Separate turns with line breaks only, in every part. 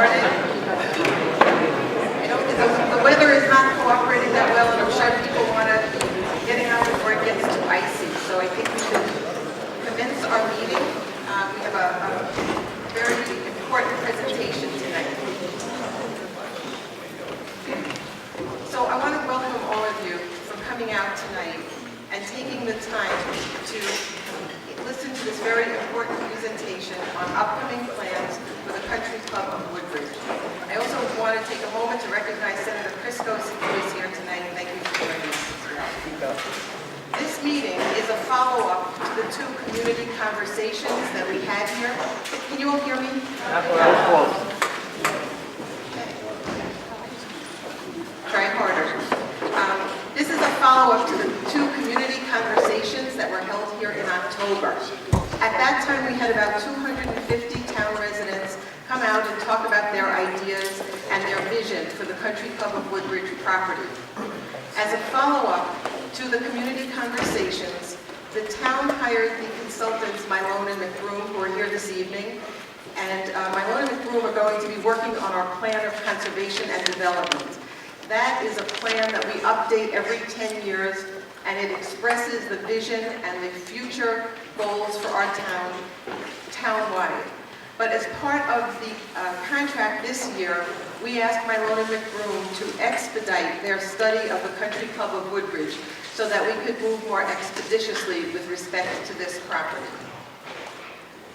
started. The weather is not cooperating that well, and I'm sure people want to getting out before it gets too icy. So I think we should commence our meeting. We have a very important presentation tonight. So I want to welcome all of you for coming out tonight and taking the time to listen to this very important presentation on upcoming plans for the Country Club of Woodbridge. I also want to take a moment to recognize Senator Criscos, who is here tonight. Thank you for joining us. This meeting is a follow-up to the two community conversations that we had here. Can you all hear me? Try harder. This is a follow-up to the two community conversations that were held here in October. At that time, we had about 250 town residents come out and talk about their ideas and their vision for the Country Club of Woodbridge property. As a follow-up to the community conversations, the town hired the consultants Milone and MacBroom, who are here this evening, and Milone and MacBroom are going to be working on our plan of conservation and development. That is a plan that we update every 10 years, and it expresses the vision and the future goals for our town, town-wide. But as part of the contract this year, we asked Milone and MacBroom to expedite their study of the Country Club of Woodbridge so that we could move more expeditiously with respect to this property.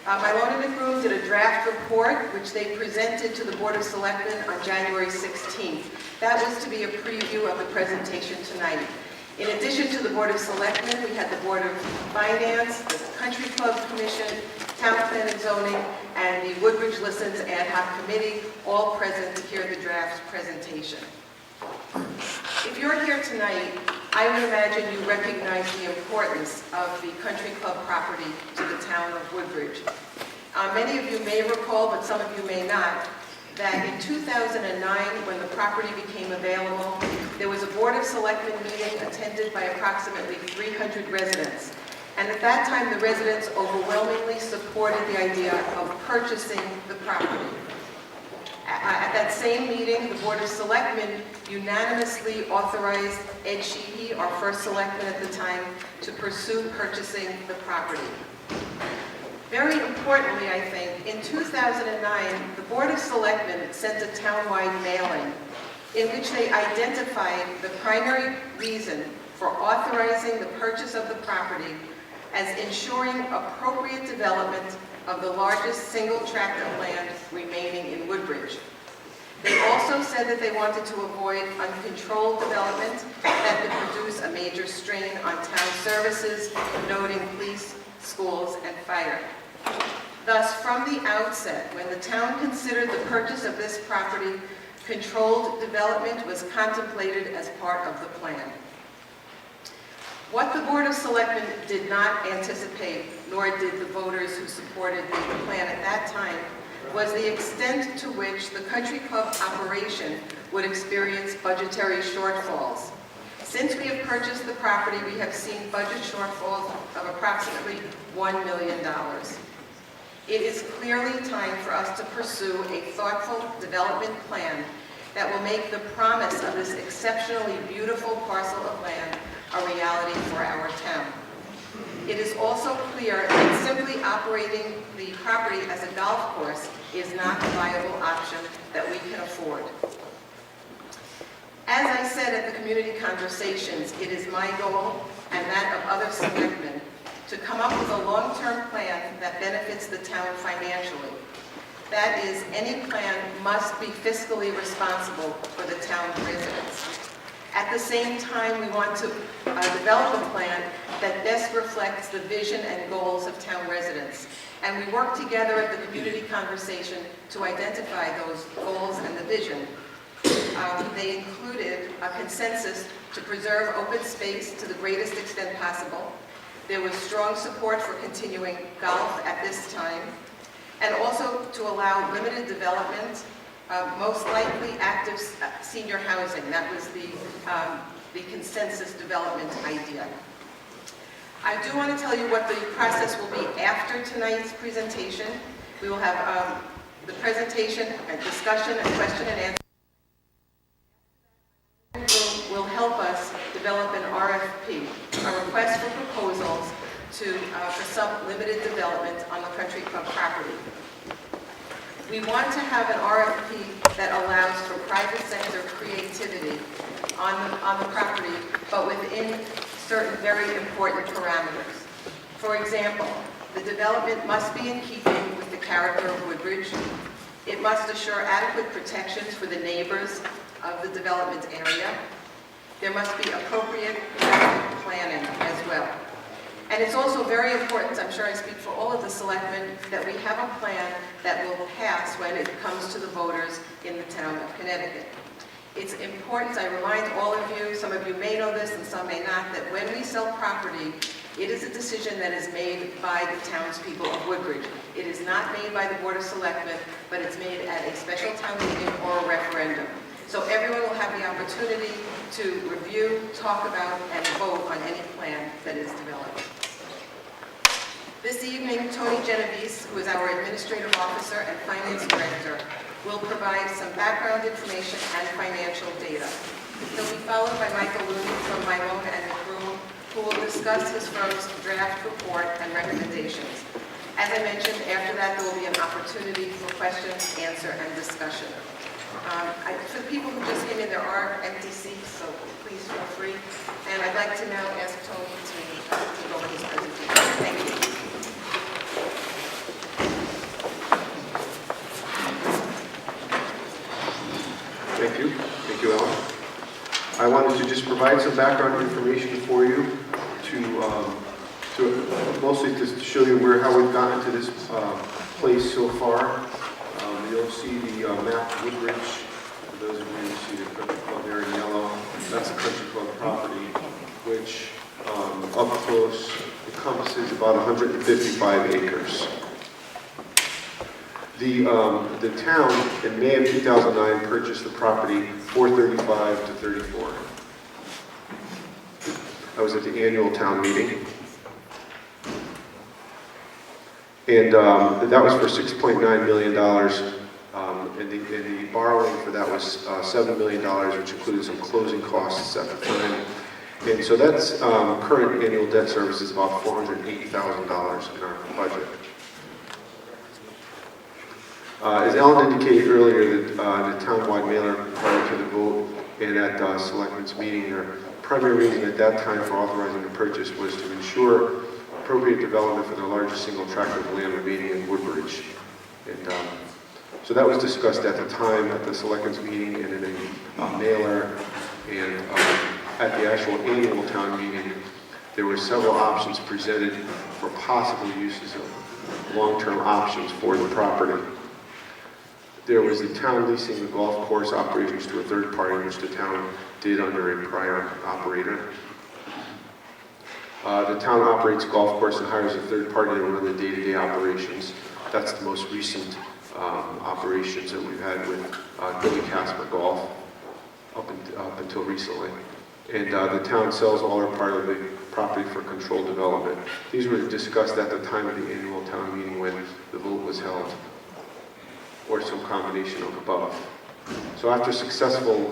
Milone and MacBroom did a draft report, which they presented to the Board of Selectmen on January 16th. That was to be a preview of the presentation tonight. In addition to the Board of Selectmen, we had the Board of Finance, the Country Club Commission, Town Plan and Zoning, and the Woodbridge Listens Ad Hoc Committee, all present to hear the draft presentation. If you're here tonight, I would imagine you recognize the importance of the Country Club property to the town of Woodbridge. Many of you may recall, but some of you may not, that in 2009, when the property became available, there was a Board of Selectmen meeting attended by approximately 300 residents. And at that time, the residents overwhelmingly supported the idea of purchasing the property. At that same meeting, the Board of Selectmen unanimously authorized Ed Sheehy, our first selectman at the time, to pursue purchasing the property. Very importantly, I think, in 2009, the Board of Selectmen sent a townwide mailing in which they identified the primary reason for authorizing the purchase of the property as ensuring appropriate development of the largest single tract of land remaining in Woodbridge. They also said that they wanted to avoid uncontrolled development that could produce a major strain on town services, noting police, schools, and fire. Thus, from the outset, when the town considered the purchase of this property, controlled development was contemplated as part of the plan. What the Board of Selectmen did not anticipate, nor did the voters who supported the plan at that time, was the extent to which the Country Club operation would experience budgetary shortfalls. Since we have purchased the property, we have seen budget shortfalls of approximately $1 million. It is clearly time for us to pursue a thoughtful development plan that will make the promise of this exceptionally beautiful parcel of land a reality for our town. It is also clear that simply operating the property as a golf course is not a viable option that we can afford. As I said at the community conversations, it is my goal and that of other selectmen to come up with a long-term plan that benefits the town financially. That is, any plan must be fiscally responsible for the town residents. At the same time, we want to develop a plan that best reflects the vision and goals of town residents. And we work together at the community conversation to identify those goals and the vision. They included a consensus to preserve open space to the greatest extent possible. There was strong support for continuing golf at this time, and also to allow limited development, most likely active senior housing. That was the consensus development idea. I do want to tell you what the process will be after tonight's presentation. We will have The presentation and discussion and question and answer will help us develop an RFP, a request for proposals for some limited development on the Country Club property. We want to have an RFP that allows for private sector creativity on the property, but within certain very important parameters. For example, the development must be in keeping with the character of Woodbridge. It must assure adequate protections for the neighbors of the development area. There must be appropriate traffic planning as well. And it's also very important, I'm sure I speak for all of the selectmen, that we have a plan that will pass when it comes to the voters in the town of Connecticut. It's important, I remind all of you, some of you may know this and some may not, that when we sell property, it is a decision that is made by the townspeople of Woodbridge. It is not made by the Board of Selectmen, but it's made at a special town meeting or a referendum. So everyone will have the opportunity to review, talk about, and vote on any plan that is developed. This evening, Tony Genovese, who is our Administrative Officer and Finance Director, will provide some background information and financial data. He'll be followed by Michael Looney from Milone MacBroom, who will discuss his firm's draft report and recommendations. As I mentioned, after that there will be an opportunity for questions, answer, and discussion. For the people who just came in, there are empty seats, so please feel free. And I'd like to now ask Tony to go over his presentation. Thank you.
Thank you, Ellen. I wanted to just provide some background information for you mostly to show you how we've gotten to this place so far. You'll see the map of Woodbridge. For those of you who see the Country Club there in yellow, that's the Country Club property, which up close encompasses about 155 acres. The town in May of 2009 purchased the property for $35 to $34. I was at the annual town meeting. And that was for $6.9 million, and the borrowing for that was $7 million, which included some closing costs at the time. And so that's current annual debt service is about $480,000 in our budget. As Ellen indicated earlier, the townwide mailer prior to the vote and at the selectmen's meeting, the primary reason at that time for authorizing the purchase was to ensure appropriate development for the largest single tract of land remaining in Woodbridge. And so that was discussed at the time at the selectmen's meeting and in a mailer, and at the actual annual town meeting, there were several options presented for possible uses of long-term options for the property. There was the town leasing the golf course operations to a third party, which the town did under a prior operator. The town operates golf course and hires a third party to run the day-to-day operations. That's the most recent operations that we've had with Billy Casper Golf up until recently. And the town sells all or part of the property for controlled development. These were discussed at the time of the annual town meeting when the vote was held, or some combination of above. So after a successful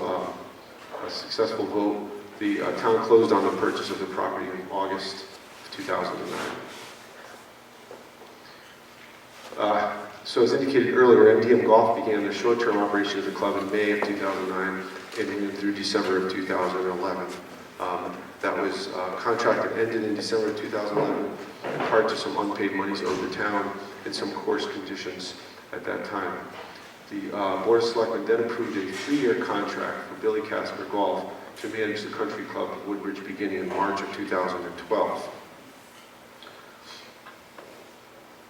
vote, the town closed on the purchase of the property in August of 2009. So as indicated earlier, MDM Golf began the short-term operation of the club in May of 2009 and through December of 2011. That was contract that ended in December of 2011, in part to some unpaid monies owed the town and some course conditions at that time. The Board of Selectmen then approved a 3-year contract for Billy Casper Golf to manage the Country Club of Woodbridge beginning in March of 2012.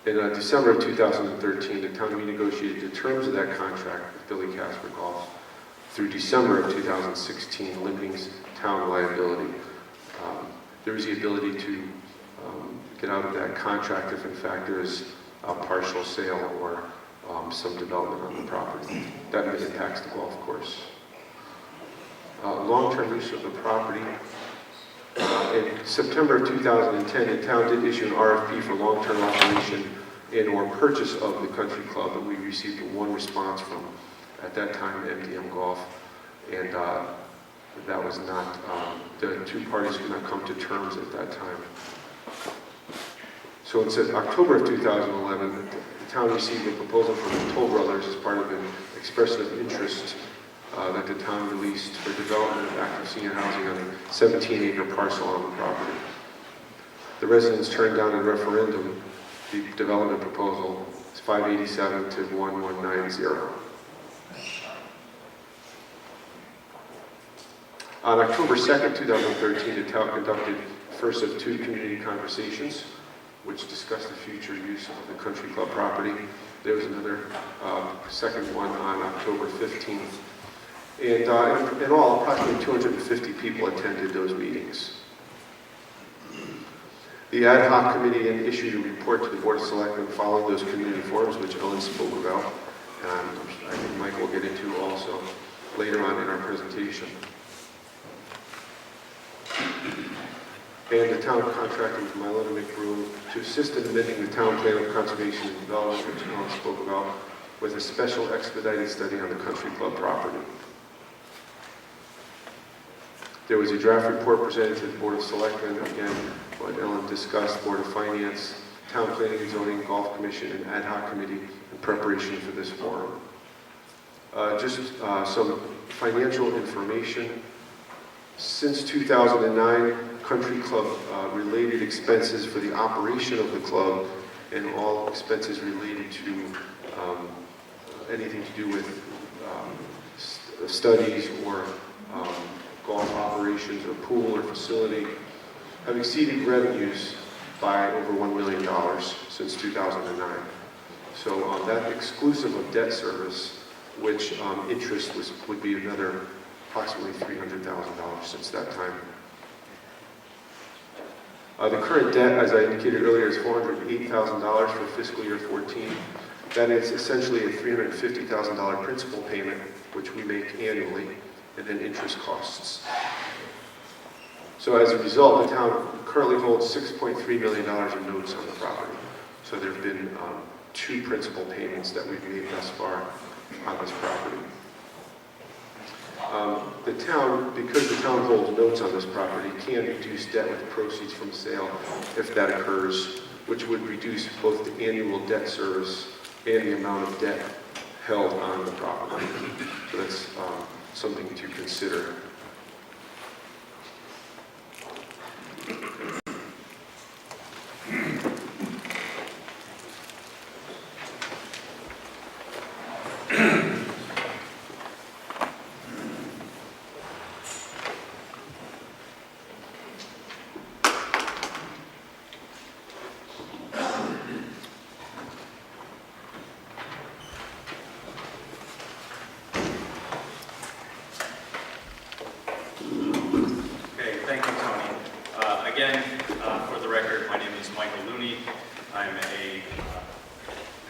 In December of 2013, the town renegotiated the terms of that contract with Billy Casper Golf through December of 2016, limiting town liability. There is the ability to get out of that contract if in fact there is a partial sale or some development on the property. That impacts the golf course. Long-term use of the property. In September of 2010, the town did issue an RFP for long-term operation and or purchase of the country club, and we received one response from, at that time, MDM Golf, and that was not, the two parties could not come to terms at that time. So it says October of 2011, the town received a proposal from the Toll Brothers as part of an expression of interest that the town released for development of active senior housing on a 17-acre parcel on the property. The residents turned down in referendum the development proposal. It's 587 to 1190. On October 2nd, 2013, the town conducted the first of two community conversations which discussed the future use of the country club property. There was another second one on October 15th. And in all, approximately 250 people attended those meetings. The ad hoc committee then issued a report to the Board of Selectmen following those community forums, which Ellen spoke about, and I think Mike will get into also later on in our presentation. And the town contracted with Milone MacBroom to assist in amending the town plan of conservation and development, which Ellen spoke about, with a special expedited study on the country club property. There was a draft report presented to the Board of Selectmen, again, what Ellen discussed, Board of Finance, Town Planning and Zoning, Golf Commission, and Ad Hoc Committee in preparation for this forum. Just some financial information. Since 2009, country club related expenses for the operation of the club and all expenses related to anything to do with studies or golf operations or pool or facility have exceeded revenues by over $1 million since 2009. So that exclusive of debt service, which interest would be another approximately $300,000 since that time. The current debt, as I indicated earlier, is $408,000 for fiscal year 14. That is essentially a $350,000 principal payment, which we make annually, and then interest costs. So as a result, the town currently holds $6.3 million in notes on the property. So there have been two principal payments that we've made thus far on this property. The town, because the town holds notes on this property, can reduce debt with proceeds from sale if that occurs, which would reduce both the annual debt service and the amount of debt held on the property. So that's something to consider.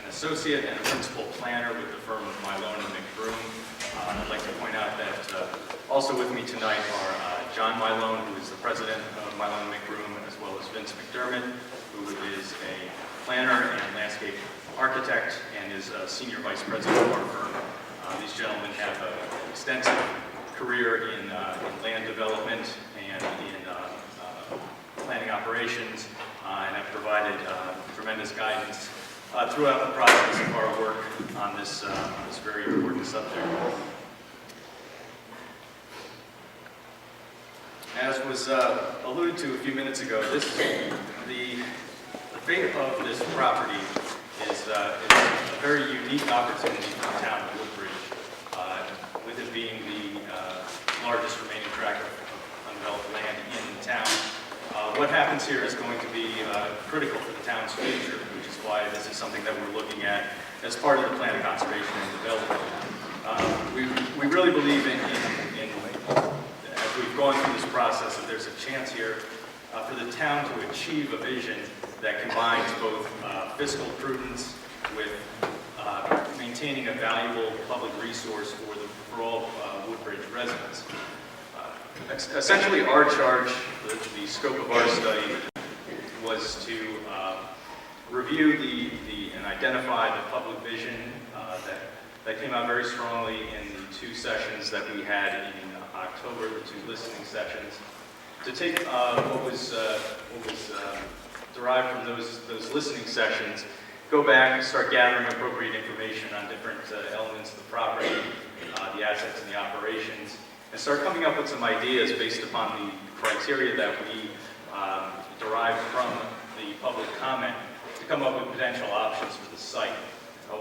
Associate and a principal planner with the firm of Milone MacBroom. I'd like to point out that also with me tonight are John Milone, who is the president of Milone MacBroom, as well as Vince McDermott, who is a planner and landscape architect and is a senior vice president of our firm. These gentlemen have an extensive career in land development and in planning operations and have provided tremendous guidance throughout the process of our work on this very important subject. As was alluded to a few minutes ago, the fate of this property is a very unique opportunity for the town of Woodbridge, with it being the largest remaining tract of undeveloped land in the town. What happens here is going to be critical for the town's future, which is why this is something that we're looking at as part of the plan of conservation and development. We really believe in as we've gone through this process, that there's a chance here for the town to achieve a vision that combines both fiscal prudence with maintaining a valuable public resource for all Woodbridge residents. Essentially, our charge, the scope of our study, was to review and identify the public vision that came out very strongly in the 2 sessions that we had in October, the 2 listening sessions. To take what was derived from those listening sessions, go back and start gathering appropriate information on different elements of the property, the assets and the operations, and start coming up with some ideas based upon the criteria that we derived from the public comment to come up with potential options for the site.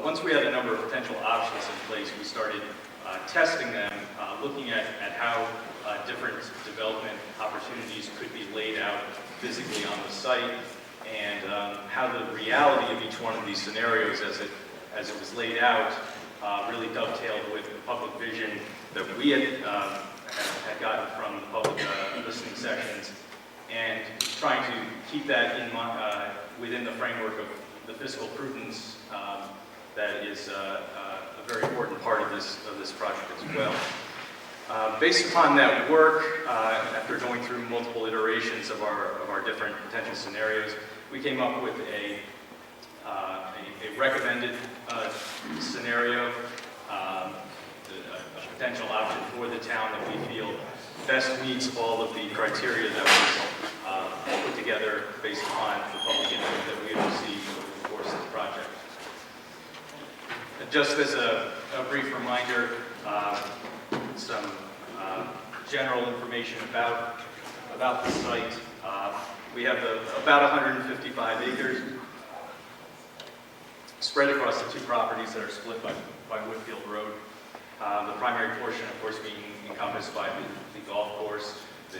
Once we had a number of potential options in place, we started testing them, looking at how different development opportunities could be laid out physically on the site, and how the reality of each one of these scenarios as it was laid out really dovetailed with the public vision that we had gotten from the public listening sessions, and trying to keep that in mind, within the framework of the fiscal prudence that is a very important part of this project as well. Based upon that work, after going through multiple iterations of our different potential scenarios, we came up with a recommended scenario, a potential option for the town that we feel best meets all of the criteria that was put together based upon the public input that we had received over the course of the project. Just as a brief reminder, some general information about the site. We have about 155 acres spread across the 2 properties that are split by Woodfield Road. The primary portion, of course, being encompassed by the golf course, the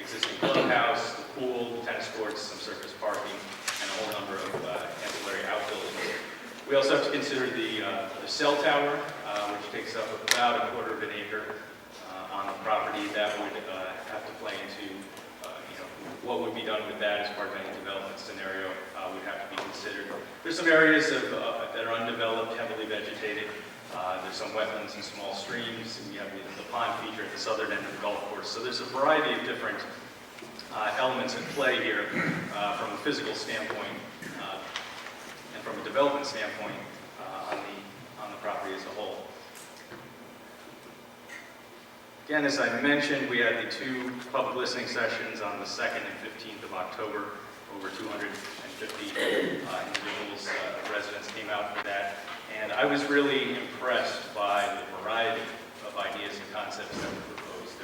existing clubhouse, the pool, the tennis courts, some surface parking, and a whole number of ancillary outbuildings. We also have to consider the cell tower, which takes up about 1/4 of an acre on the property. That would have to play into what would be done with that as part of any development scenario would have to be considered. There's some areas that are undeveloped, heavily vegetated. There's some wetlands and small streams. And we have the pond feature at the southern end of the golf course. So there's a variety of different elements in play here from a physical standpoint and from a development standpoint on the property as a whole. Again, as I mentioned, we had the 2 public listening sessions on the 2nd and 15th of October. Over 250 individuals, residents came out for that. And I was really impressed by the variety of ideas and concepts that were proposed.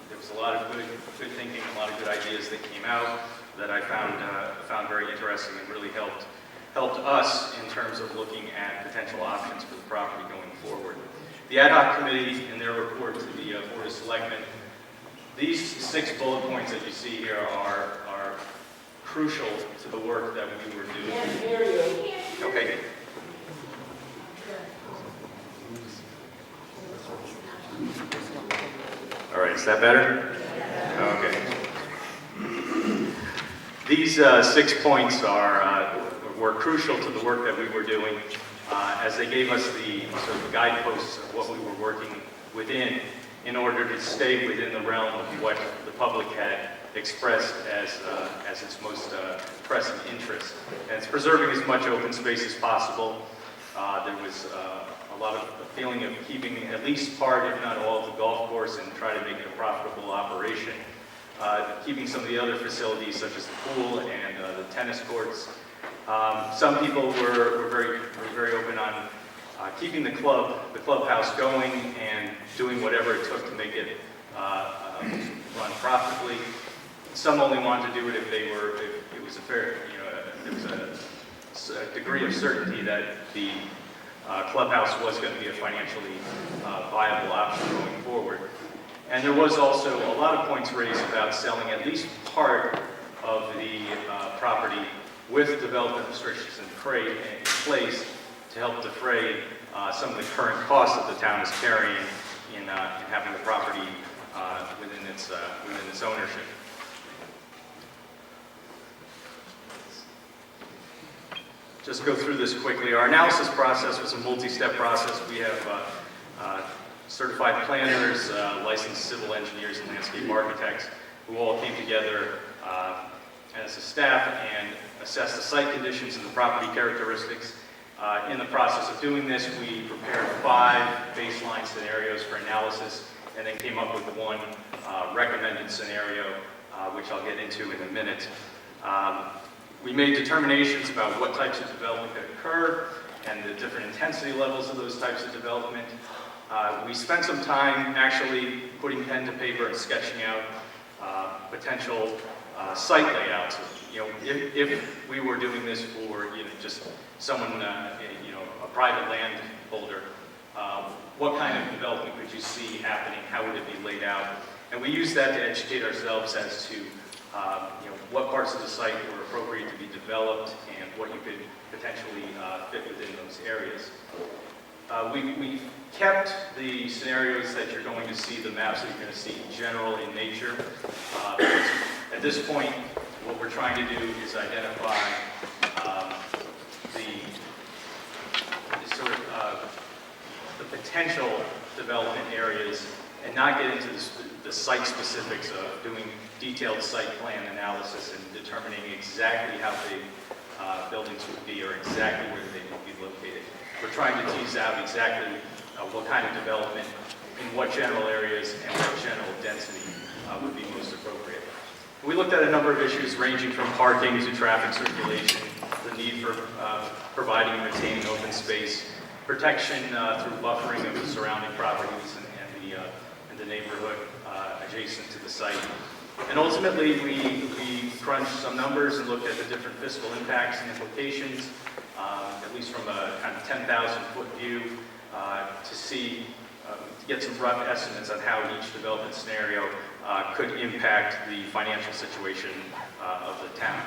There was a lot of good thinking, a lot of good ideas that came out that I found very interesting and really helped us in terms of looking at potential options for the property going forward. The ad hoc committee, in their report to the Board of Selectmen, these 6 bullet points that you see here are crucial to the work that we were doing.
Can't hear you.
Okay. All right, is that better? Okay. These 6 points were crucial to the work that we were doing, as they gave us the sort of guideposts of what we were working within in order to stay within the realm of what the public had expressed as its most pressing interest. And it's preserving as much open space as possible. There was a lot of feeling of keeping at least part, if not all, of the golf course and try to make it a profitable operation. Keeping some of the other facilities such as the pool and the tennis courts. Some people were very open on keeping the clubhouse going and doing whatever it took to make it run profitably. Some only wanted to do it if it was a fair, there was a degree of certainty that the clubhouse was going to be a financially viable option going forward. And there was also a lot of points raised about selling at least part of the property with development restrictions in place to help defray some of the current costs that the town is carrying in having the property within its ownership. Just go through this quickly. Our analysis process was a multi-step process. We have certified planners, licensed civil engineers, and landscape architects who all came together as a staff and assess the site conditions and the property characteristics. In the process of doing this, we prepared 5 baseline scenarios for analysis and then came up with one recommended scenario, which I'll get into in a minute. We made determinations about what types of development could occur and the different intensity levels of those types of development. We spent some time actually putting pen to paper and sketching out potential site layouts. You know, if we were doing this for just someone, a private landholder, what kind of development could you see happening? How would it be laid out? And we used that to educate ourselves as to what parts of the site were appropriate to be developed and what you could potentially fit within those areas. We kept the scenarios that you're going to see, the maps that you're going to see general in nature. At this point, what we're trying to do is identify the potential development areas and not get into the site specifics of doing detailed site plan analysis and determining exactly how big buildings would be or exactly where they would be located. We're trying to tease out exactly what kind of development in what general areas and what general density would be most appropriate. We looked at a number of issues ranging from parking to traffic circulation, the need for providing and retaining open space, protection through buffering of the surrounding properties and the neighborhood adjacent to the site. And ultimately, we crunched some numbers and looked at the different fiscal impacts and implications, at least from a kind of 10,000-foot view, to see, to get some rough estimates on how each development scenario could impact the financial situation of the town.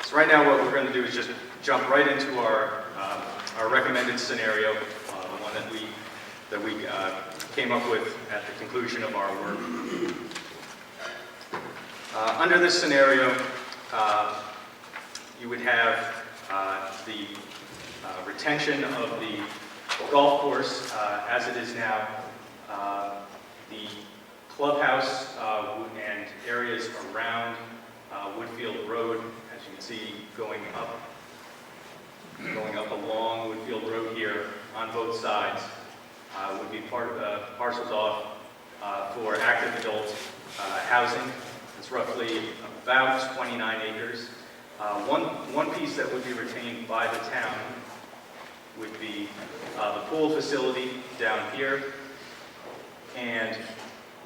So right now, what we're going to do is just jump right into our recommended scenario, the one that we came up with at the conclusion of our work. Under this scenario, you would have the retention of the golf course as it is now, the clubhouse and areas around Woodfield Road, as you can see, going up along Woodfield Road here on both sides, would be parceled off for active adult housing. It's roughly about 29 acres. One piece that would be retained by the town would be the pool facility down here, and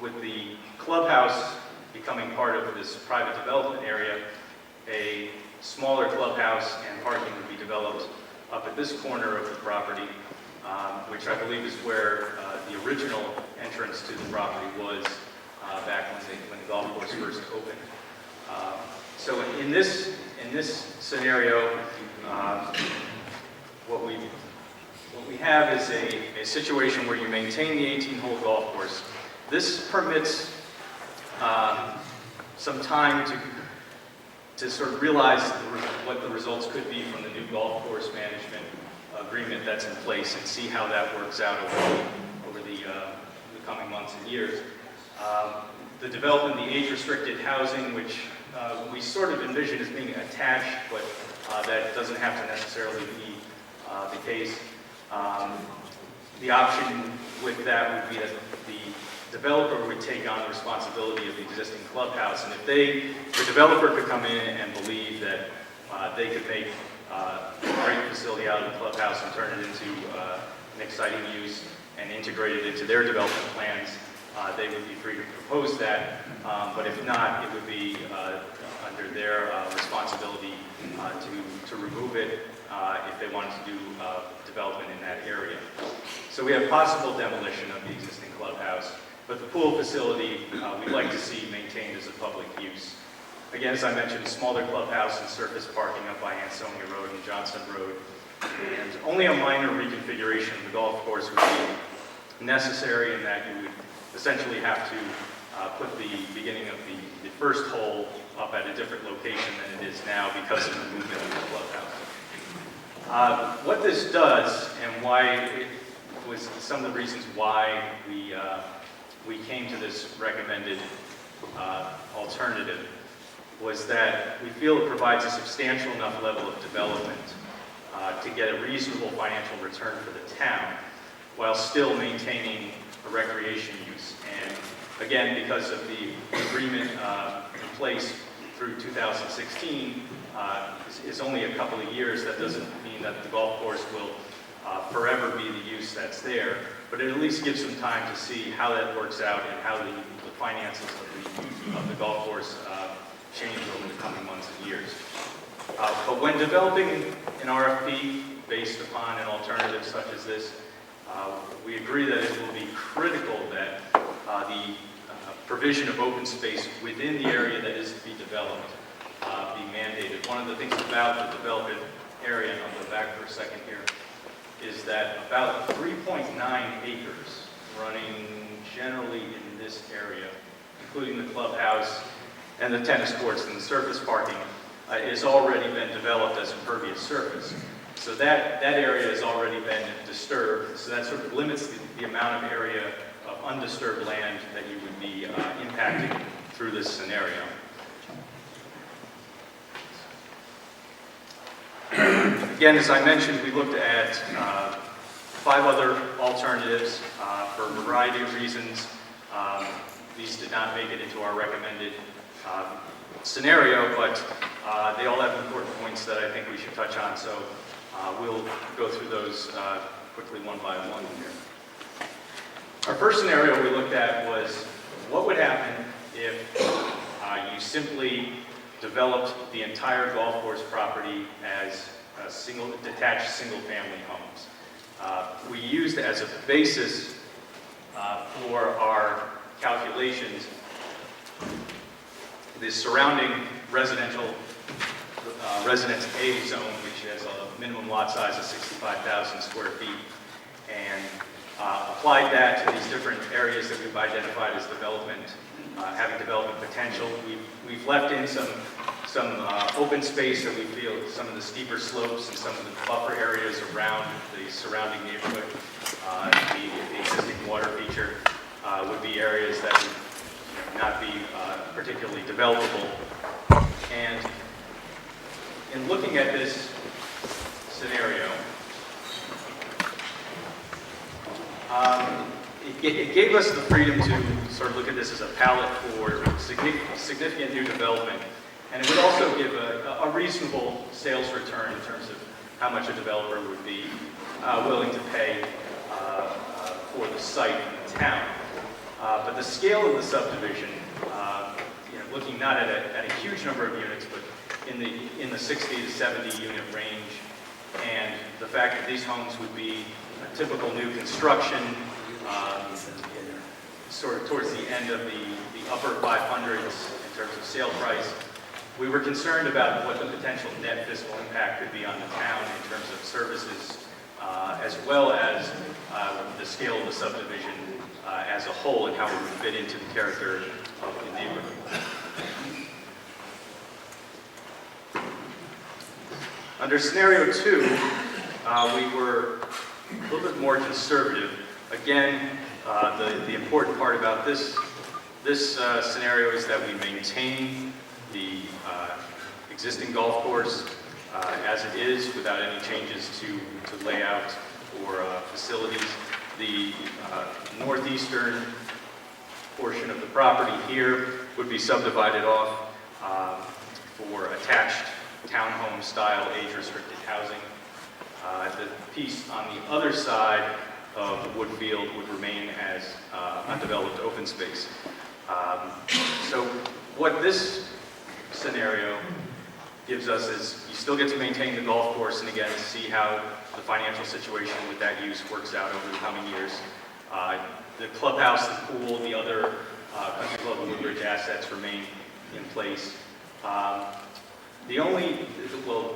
with the clubhouse becoming part of this private development area, a smaller clubhouse and parking would be developed up at this corner of the property, which I believe is where the original entrance to the property was back when the golf course first opened. So in this scenario, what we have is a situation where you maintain the 18-hole golf course. This permits some time to sort of realize what the results could be from the new golf course management agreement that's in place and see how that works out over the coming months and years. The development, the age-restricted housing, which we sort of envision as being attached, but that doesn't have to necessarily be the case. The option with that would be that the developer would take on the responsibility of the existing clubhouse, and if the developer could come in and believe that they could make a great facility out of the clubhouse and turn it into an exciting use and integrate it into their development plans, they would be free to propose that, but if not, it would be under their responsibility to remove it if they wanted to do development in that area. So we have possible demolition of the existing clubhouse, but the pool facility we'd like to see maintained as a public use. Again, as I mentioned, a smaller clubhouse and surface parking up by Ansonia Road and Johnson Road, and only a minor reconfiguration of the golf course would be necessary in that you would essentially have to put the beginning of the first hole up at a different location than it is now because of the movement of the clubhouse. What this does, and why it was some of the reasons why we we came to this recommended alternative was that we feel it provides a substantial enough level of development to get a reasonable financial return for the town while still maintaining a recreation use. And again, because of the agreement in place through 2016, is only a couple of years. That doesn't mean that the golf course will forever be the use that's there, but it at least gives some time to see how that works out and how the finances of the golf course change over the coming months and years. But when developing an RFP based upon an alternative such as this, we agree that it will be critical that the provision of open space within the area that is to be developed be mandated. One of the things about the development area, and I'll go back for a second here, is that about 3.9 acres running generally in this area, including the clubhouse and the tennis courts and the surface parking, has already been developed as impervious surface. So that area has already been disturbed, so that sort of limits the amount of area of undisturbed land that you would be impacting through this scenario. Again, as I mentioned, we looked at 5 other alternatives for a variety of reasons. These did not make it into our recommended scenario, but they all have important points that I think we should touch on, so we'll go through those quickly one by one here. Our first scenario we looked at was what would happen if you simply developed the entire golf course property as detached single-family homes. We used as a basis for our calculations the surrounding residential Residence A zone, which has a minimum lot size of 65,000 square feet, and applied that to these different areas that we've identified as having development potential. We've left in some open space that we feel some of the steeper slopes and some of the buffer areas around the surrounding neighborhood. The existing water feature would be areas that would not be particularly developable. And in looking at this scenario, it gave us the freedom to sort of look at this as a palette for significant new development. And it would also give a reasonable sales return in terms of how much a developer would be willing to pay for the site in the town. But the scale of the subdivision, looking not at a huge number of units, but in the 60 to 70 unit range, and the fact that these homes would be a typical new construction, sort of towards the end of the upper 500s in terms of sale price, we were concerned about what the potential net fiscal impact could be on the town in terms of services, as well as the scale of the subdivision as a whole and how it would fit into the character of the neighborhood. Under scenario 2, we were a little bit more conservative. Again, the important part about this scenario is that we maintain the existing golf course as it is without any changes to layout or facilities. The northeastern portion of the property here would be subdivided off for attached townhome style age-restricted housing. The piece on the other side of the wood field would remain as undeveloped open space. So what this scenario gives us is you still get to maintain the golf course, and again, see how the financial situation with that use works out over the coming years. The clubhouse, the pool, the other Country Club of Woodbridge assets remain in place.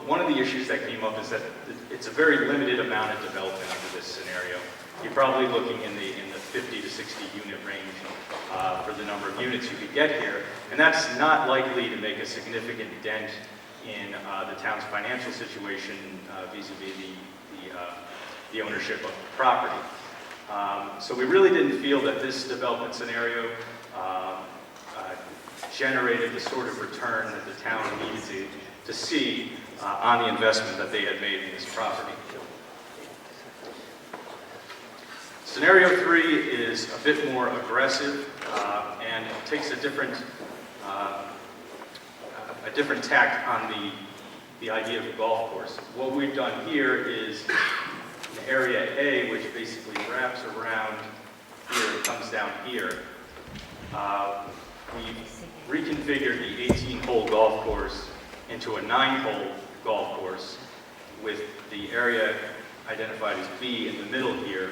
One of the issues that came up is that it's a very limited amount of development under this scenario. You're probably looking in the 50 to 60 unit range for the number of units you could get here, and that's not likely to make a significant dent in the town's financial situation vis-a-vis the ownership of the property. So we really didn't feel that this development scenario generated the sort of return that the town needed to see on the investment that they had made in this property. Scenario 3 is a bit more aggressive and takes a different tact on the idea of a golf course. What we've done here is in Area A, which basically wraps around here and comes down here. We've reconfigured the 18-hole golf course into a 9-hole golf course with the area identified as B in the middle here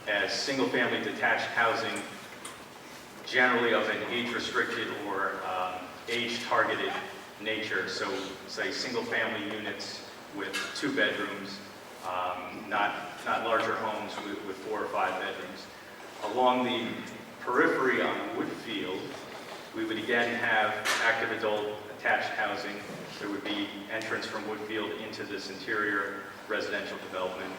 as single-family detached housing, generally of an age-restricted or age-targeted nature. So, say, single-family units with 2 bedrooms, not larger homes with 4 or 5 bedrooms. Along the periphery on Woodfield, we would again have active adult attached housing. There would be entrance from Woodfield into this interior residential development.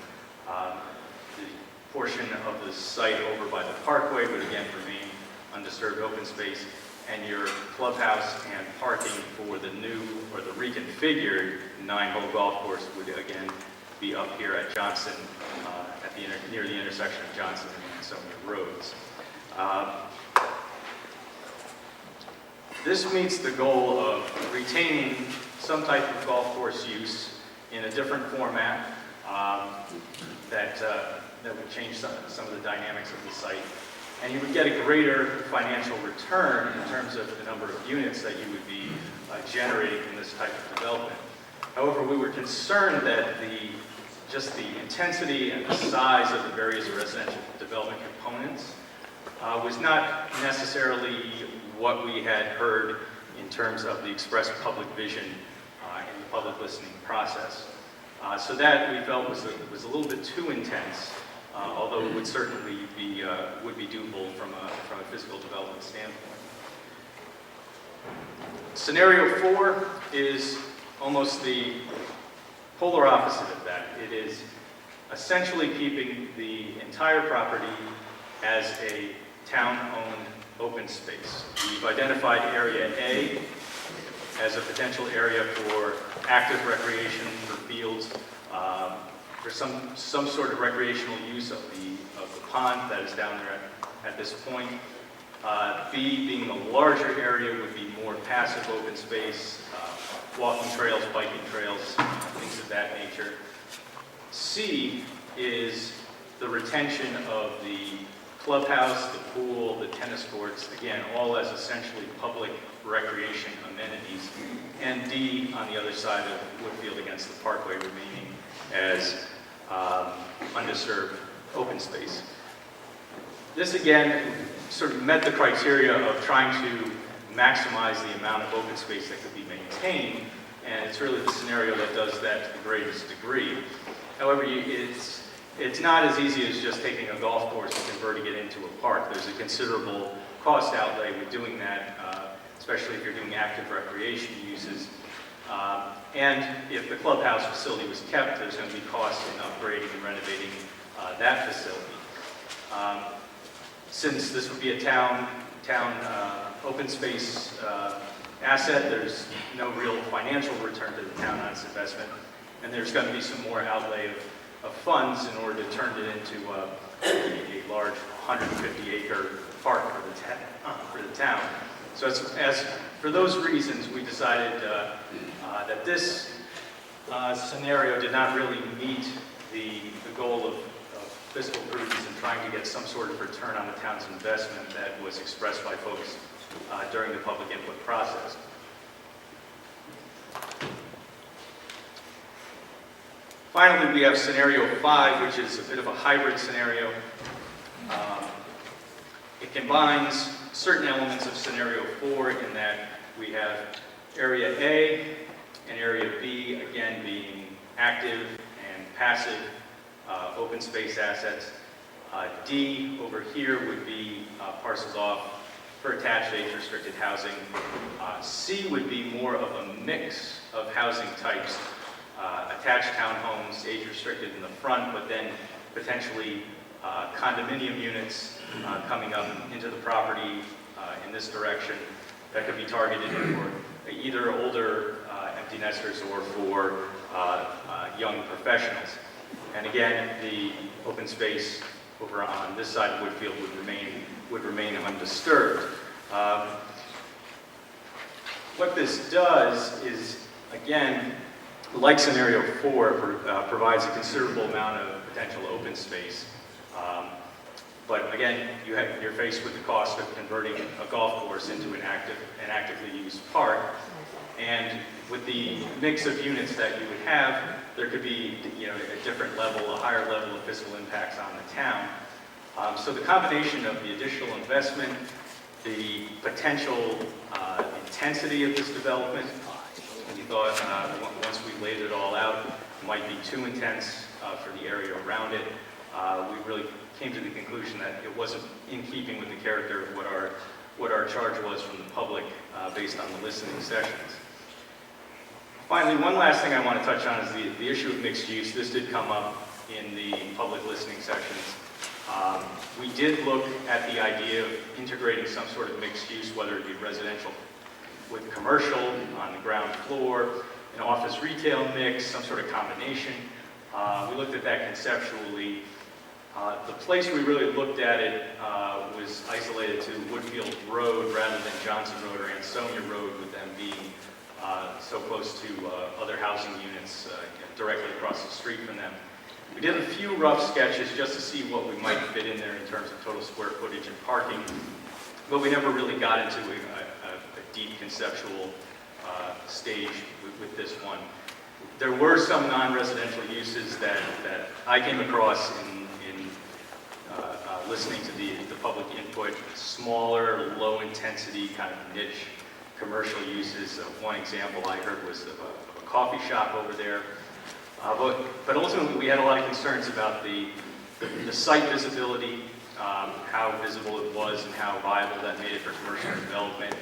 The portion of the site over by the parkway would again remain undisturbed open space, and your clubhouse and parking for the new or the reconfigured 9-hole golf course would again be up here at Johnson, near the intersection of Johnson and Ansonia Roads. This meets the goal of retaining some type of golf course use in a different format that would change some of the dynamics of the site. And you would get a greater financial return in terms of the number of units that you would be generating from this type of development. However, we were concerned that just the intensity and the size of the various residential development components was not necessarily what we had heard in terms of the expressed public vision in the public listening process. So that we felt was a little bit too intense, although it would certainly be doable from a physical development standpoint. Scenario 4 is almost the polar opposite of that. It is essentially keeping the entire property as a town-owned open space. We've identified Area A as a potential area for active recreation, for fields, for some sort of recreational use of the pond that is down there at this point. B, being the larger area, would be more passive open space, walking trails, biking trails, things of that nature. C is the retention of the clubhouse, the pool, the tennis courts, again, all as essentially public recreation amenities. And D, on the other side of Woodfield against the parkway, remaining as undisturbed open space. This, again, sort of met the criteria of trying to maximize the amount of open space that could be maintained, and it's really the scenario that does that to the greatest degree. However, it's not as easy as just taking a golf course and converting it into a park. There's a considerable cost outlay with doing that, especially if you're doing active recreation uses. And if the clubhouse facility was kept, there's going to be costs in upgrading and renovating that facility. Since this would be a town open space asset, there's no real financial return to the town on its investment, and there's going to be some more outlay of funds in order to turn it into a large 150-acre park for the town. So as for those reasons, we decided that this scenario did not really meet the goal of fiscal prudence and trying to get some sort of return on the town's investment that was expressed by folks during the public input process. Finally, we have scenario 5, which is a bit of a hybrid scenario. It combines certain elements of scenario 4 in that we have area A and area B, again, being active and passive open space assets. D over here would be parceled off for attached age-restricted housing. C would be more of a mix of housing types, attached townhomes, age-restricted in the front, but then potentially condominium units coming up into the property in this direction that could be targeted for either older empty nesters or for young professionals. And again, the open space over on this side of Woodfield would remain undisturbed. What this does is, again, like scenario 4, provides a considerable amount of potential open space. But again, you're faced with the cost of converting a golf course into an actively used park. And with the mix of units that you would have, there could be, a different level, a higher level of fiscal impacts on the town. So the combination of the additional investment, the potential intensity of this development, we thought once we laid it all out, it might be too intense for the area around it. We really came to the conclusion that it wasn't in keeping with the character of what our charge was from the public based on the listening sessions. Finally, one last thing I want to touch on is the issue of mixed use. This did come up in the public listening sessions. We did look at the idea of integrating some sort of mixed use, whether it be residential with commercial on the ground floor, an office retail mix, some sort of combination. We looked at that conceptually. The place we really looked at it was isolated to Woodfield Road rather than Johnson Road or Ansonia Road, with them being so close to other housing units directly across the street from them. We did a few rough sketches just to see what we might fit in there in terms of total square footage and parking, but we never really got into a deep conceptual stage with this one. There were some non-residential uses that I came across in listening to the public input, smaller, low-intensity, kind of niche commercial uses. One example I heard was of a coffee shop over there. But ultimately, we had a lot of concerns about the site visibility, how visible it was, and how viable that made it for commercial development.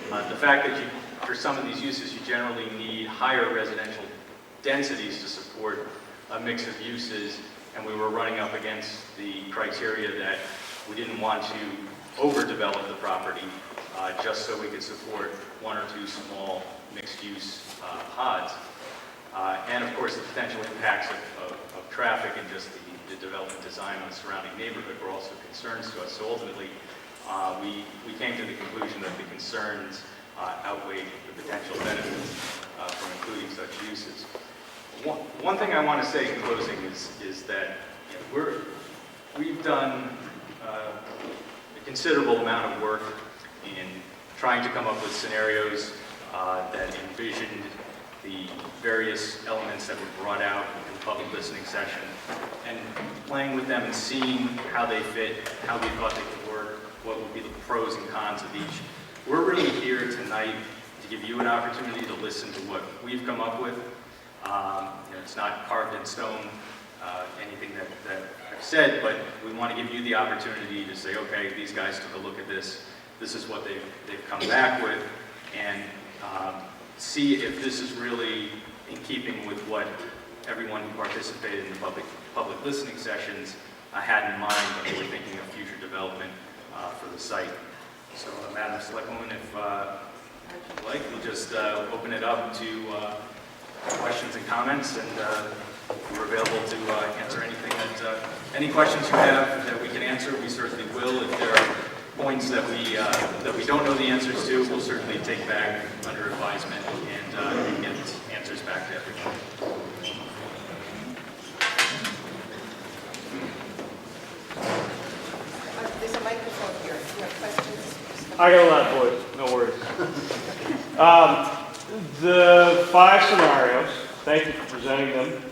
The fact that for some of these uses, you generally need higher residential densities to support a mix of uses, and we were running up against the criteria that we didn't want to overdevelop the property just so we could support one or two small mixed-use pods. And of course, the potential impacts of traffic and just the development design on the surrounding neighborhood were also concerns to us. So ultimately, we came to the conclusion that the concerns outweighed the potential benefits from including such uses. One thing I want to say in closing is that we've done a considerable amount of work in trying to come up with scenarios that envisioned the various elements that were brought out in the public listening session, and playing with them and seeing how they fit, how we thought they could work, what would be the pros and cons of each. We're really here tonight to give you an opportunity to listen to what we've come up with. It's not carved in stone, anything that I've said, but we want to give you the opportunity to say, okay, these guys took a look at this. This is what they've come back with, and see if this is really in keeping with what everyone who participated in the public listening sessions had in mind when they were thinking of future development for the site. So, Madam Selectwoman, if you'd like, we'll just open it up to questions and comments, and we're available to answer anything any questions you have that we can answer. We certainly will. If there are points that we don't know the answers to, we'll certainly take back under advisement and get answers back to everyone.
There's a microphone here. Do you have questions?
I got a lot of voice, no worries. The 5 scenarios, thank you for presenting them.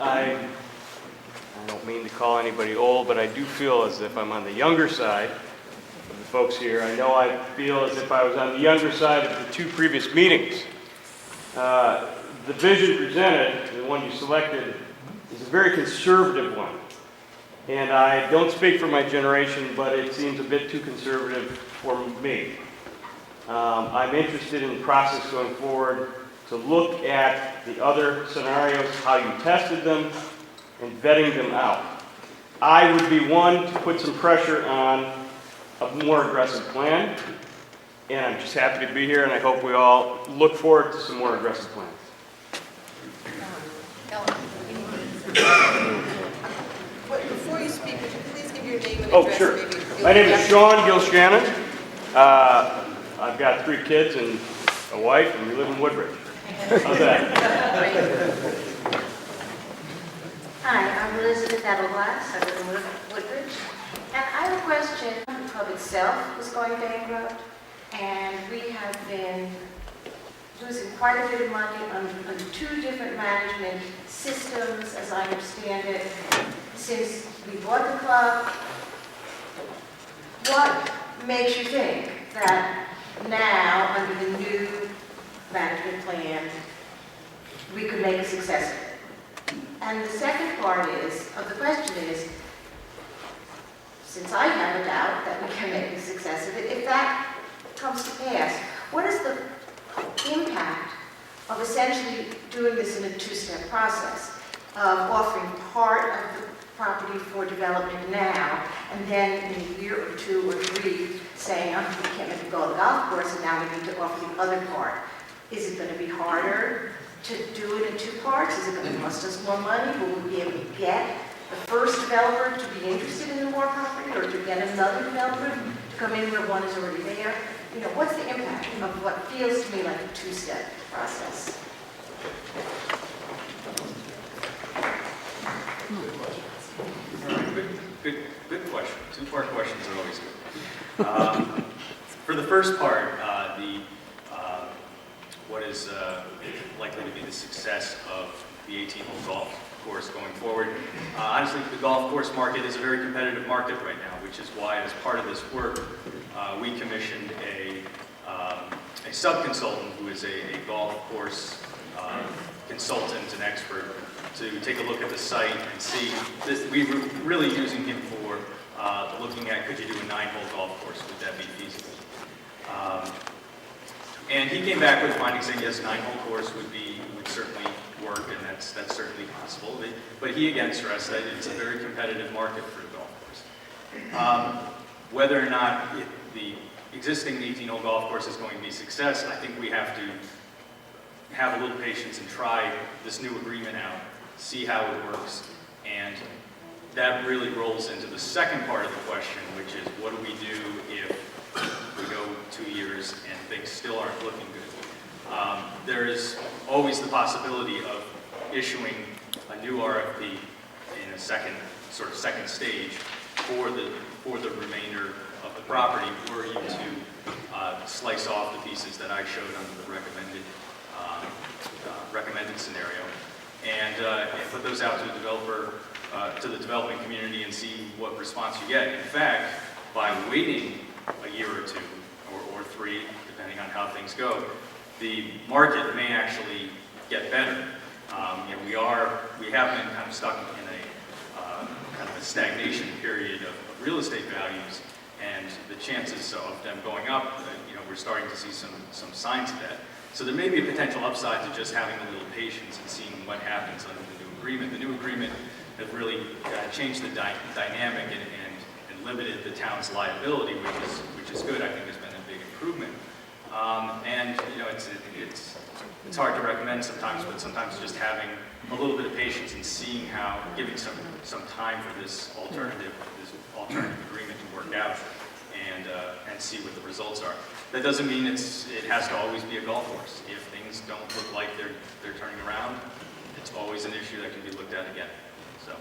I don't mean to call anybody old, but I do feel as if I'm on the younger side of the folks here. I know I feel as if I was on the younger side of the 2 previous meetings. The vision presented, the one you selected, is a very conservative one. And I don't speak for my generation, but it seems a bit too conservative for me. I'm interested in the process going forward to look at the other scenarios, how you tested them, and vetting them out. I would be one to put some pressure on a more aggressive plan, and I'm just happy to be here, and I hope we all look forward to some more aggressive plans.
Before you speak, would you please give your name and
Oh,
address?
sure.
Maybe
My name is Sean Gilshannon. I've got 3 kids and a wife, and we live in Woodbridge. How's that?
Hi, I'm Elizabeth Edelglass. I live in Woodbridge. And I have a question. The club itself was going bankrupt, and we have been losing quite a bit of money on 2 different management systems, as I understand it, since we bought the club. What makes you think that now, under the new management plan, we could make a success of it? And the second part of the question is, since I have a doubt that we can make a success of it, if that comes to pass, what is the impact of essentially doing this in a 2-step process, of offering part of the property for development now, and then in a year or 2 or 3 saying, oh, we can't make it go to the golf course, and now we need to offer the other part? Is it going to be harder to do it in 2 parts? Is it going to cost us more money? Will we be able to get the first developer to be interested in more property, or to get another developer to come in where one is already there? You know, what's the impact of what feels to me like a 2-step process?
Good question. 2-part questions are always good. For the first part, what is likely to be the success of the 18-hole golf course going forward? Honestly, the golf course market is a very competitive market right now, which is why, as part of this work, we commissioned a sub-consultant who is a golf course consultant and expert to take a look at the site and see. We were really using him for looking at, could you do a 9-hole golf course? Would that be feasible? And he came back with findings saying, yes, 9-hole course would certainly work, and that's certainly possible. But he again stressed that it's a very competitive market for the golf course. Whether or not the existing 18-hole golf course is going to be a success, I think we have to have a little patience and try this new agreement out, see how it works, and that really rolls into the second part of the question, which is what do we do if we go 2 years and things still aren't looking good? There is always the possibility of issuing a new RFP in a second stage for the remainder of the property, were you to slice off the pieces that I showed under the recommended scenario, and put those out to the developer, to the development community, and see what response you get. In fact, by waiting a year or 2 or 3, depending on how things go, the market may actually get better. We have been kind of stuck in a stagnation period of real estate values, and the chances of them going up, we're starting to see some signs of that. So there may be a potential upside to just having a little patience and seeing what happens under the new agreement. The new agreement has really changed the dynamic and limited the town's liability, which is good. I think has been a big improvement. It's hard to recommend sometimes, but sometimes just having a little bit of patience and seeing how, giving some time for this alternative agreement to work out, and see what the results are. That doesn't mean it has to always be a golf course. If things don't look like they're turning around, it's always an issue that can be looked at again. So.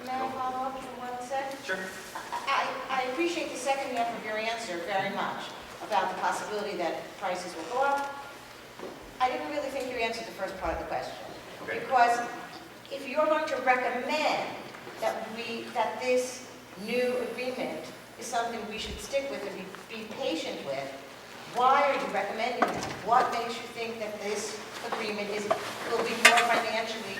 May I follow up for 1 second?
Sure.
I appreciate the second half of your answer very much about the possibility that prices will go up. I didn't really think you answered the first part of the question.
Okay.
Because if you're going to recommend that this new agreement is something we should stick with and be patient with, why are you recommending that? What makes you think that this agreement will be more financially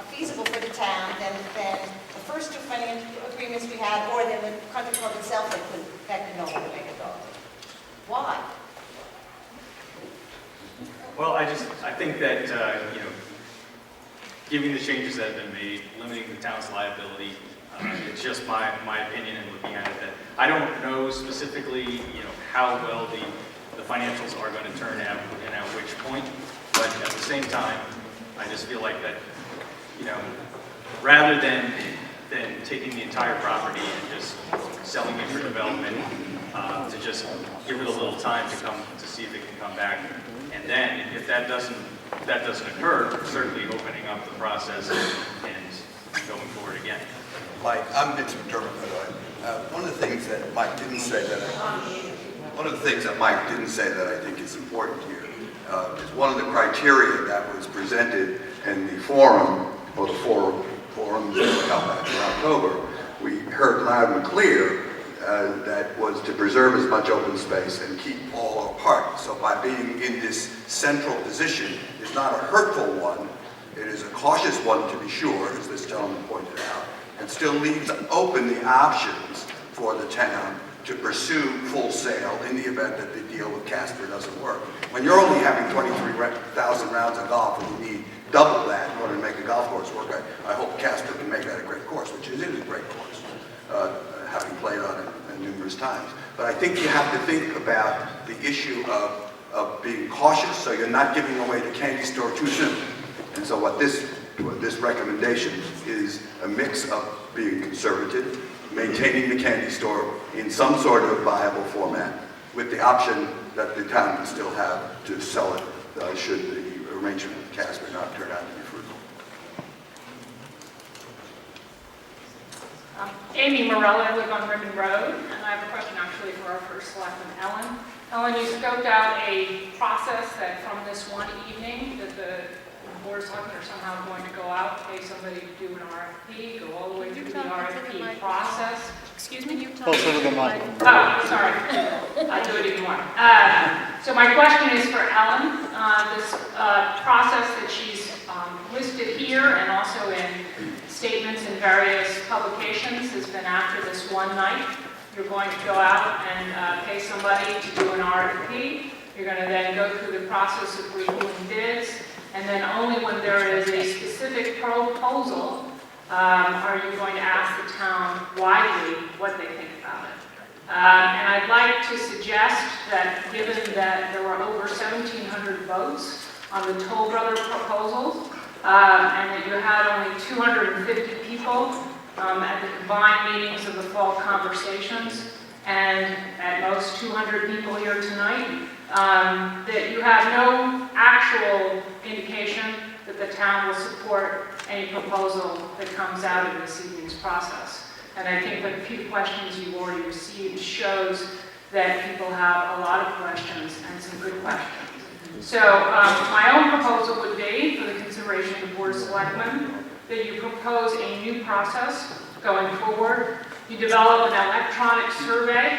feasible for the town than the first 2 financial agreements we had, or than the country club itself that could no longer make it go? Why?
Well, I think that given the changes that have been made, limiting the town's liability. It's just my opinion in looking at it that I don't know specifically, how well the financials are going to turn out and at which point, but at the same time, I just feel like that, rather than taking the entire property and just selling it for development, to just give it a little time to see if it can come back, and then if that doesn't occur, certainly opening up the process and going forward again.
Mike, I'm Vince McDermott, by the way. One of the things that Mike didn't say that I think is important here is one of the criteria that was presented in the forum, or the forums that were held back in October. We heard loud and clear that was to preserve as much open space and keep all apart. So by being in this central position is not a hurtful one. It is a cautious one, to be sure, as this gentleman pointed out, and still leaves open the options for the town to pursue full sale in the event that the deal with Casper doesn't work. When you're only having 23,000 rounds of golf and you need double that in order to make a golf course work, I hope Casper can make that a great course, which it is a great course, having played on it numerous times. But I think you have to think about the issue of being cautious so you're not giving away the candy store too soon. And so what this recommendation is a mix of being conservative, maintaining the candy store in some sort of viable format, with the option that the town can still have to sell it should the arrangement with Casper not turn out to be fruitful.
Amy Morella, I live on Ribbon Road, and I have a question actually for our first selectman, Ellen. Ellen, you scoped out a process that from this one evening that the Board of Selectmen are somehow going to go out, pay somebody to do an RFP, go all the way through the RFP process. Excuse me?
Closer to the mic.
Oh, sorry. I'll do it even more. So my question is for Ellen. This process that she's listed here and also in statements in various publications has been after this one night. You're going to go out and pay somebody to do an RFP. You're going to then go through the process of reviewing bids. And then only when there is a specific proposal are you going to ask the town widely what they think about it. And I'd like to suggest that given that there were over 1,700 votes on the Toll Brother proposals, and that you had only 250 people at the combined meetings of the fall conversations, and at most 200 people here tonight, that you have no actual indication that the town will support any proposal that comes out of this evening's process. And I think that a few questions you've already received shows that people have a lot of questions and some good questions. So my own proposal would be, for the consideration of the Board of Selectmen, that you propose a new process going forward. You develop an electronic survey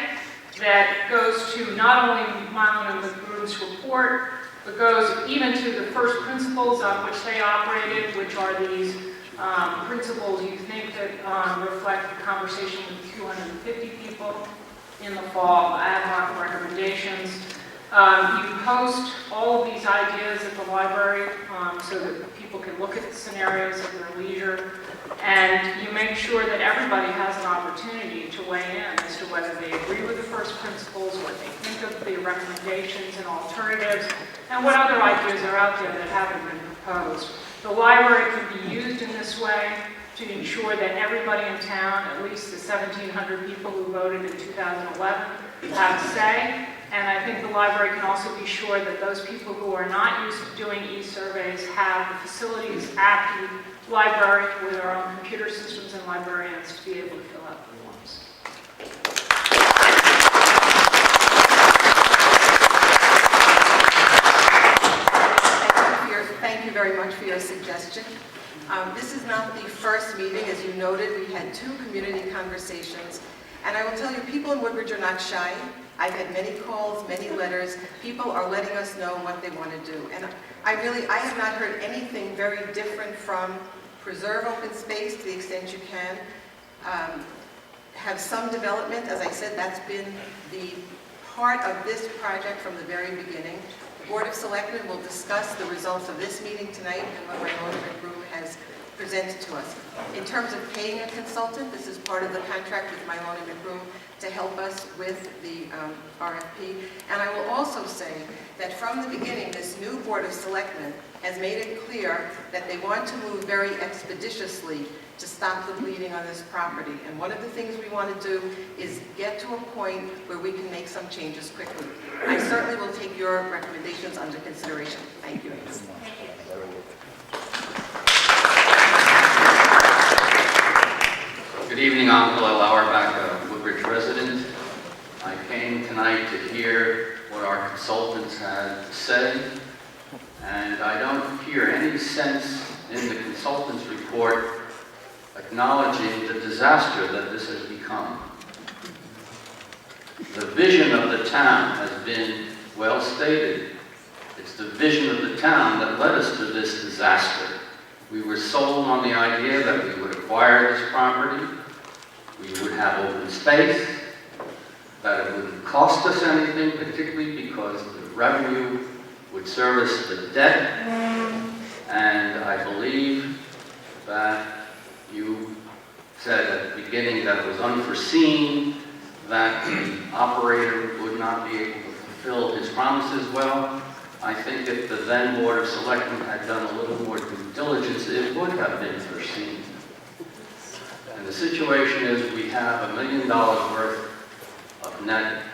that goes to not only Milone MacBroom's report, but goes even to the first principles on which they operated, which are these principles you think that reflect the conversation with 250 people in the fall, ad hoc recommendations. You post all of these ideas at the library so that people can look at the scenarios at their leisure. And you make sure that everybody has an opportunity to weigh in as to whether they agree with the first principles, what they think of the recommendations and alternatives, and what other ideas are out there that haven't been proposed. The library can be used in this way to ensure that everybody in town, at least the 1,700 people who voted in 2011, have a say. And I think the library can also be sure that those people who are not used to doing e-surveys have the facilities at the library with our own computer systems and librarians to be able to fill out the forms.
Thank you very much for your suggestion. This is not the first meeting. As you noted, we had 2 community conversations. And I will tell you, people in Woodbridge are not shy. I've had many calls, many letters. People are letting us know what they want to do. And I have not heard anything very different from preserve open space to the extent you can. Have some development. As I said, that's been the part of this project from the very beginning. The Board of Selectmen will discuss the results of this meeting tonight and what Milone MacBroom has presented to us. In terms of paying a consultant, this is part of the contract with Milone MacBroom to help us with the RFP. And I will also say that from the beginning, this new Board of Selectmen has made it clear that they want to move very expeditiously to stop the bleeding on this property. And one of the things we want to do is get to a point where we can make some changes quickly. I certainly will take your recommendations under consideration. Thank you.
Good evening, I'm Bill Auerbach, a Woodbridge resident. I came tonight to hear what our consultants had to say, and I don't hear any sense in the consultant's report acknowledging the disaster that this has become. The vision of the town has been well stated. It's the vision of the town that led us to this disaster. We were sold on the idea that we would acquire this property, we would have open space, that it wouldn't cost us anything, particularly because the revenue would service the debt. And I believe that you said at the beginning that it was unforeseen, that the operator would not be able to fulfill his promises well. I think if the then Board of Selectmen had done a little more due diligence, it would have been foreseen. And the situation is we have $1 million worth of net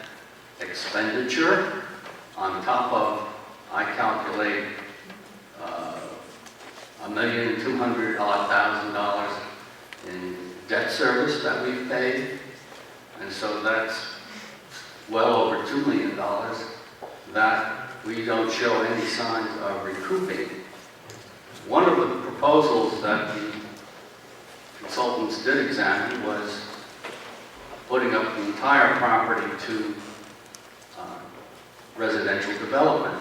expenditure on top of, I calculate, $1,200,000 in debt service that we've paid. And so that's well over $2 million that we don't show any signs of recouping. One of the proposals that the consultants did examine was putting up the entire property to residential development.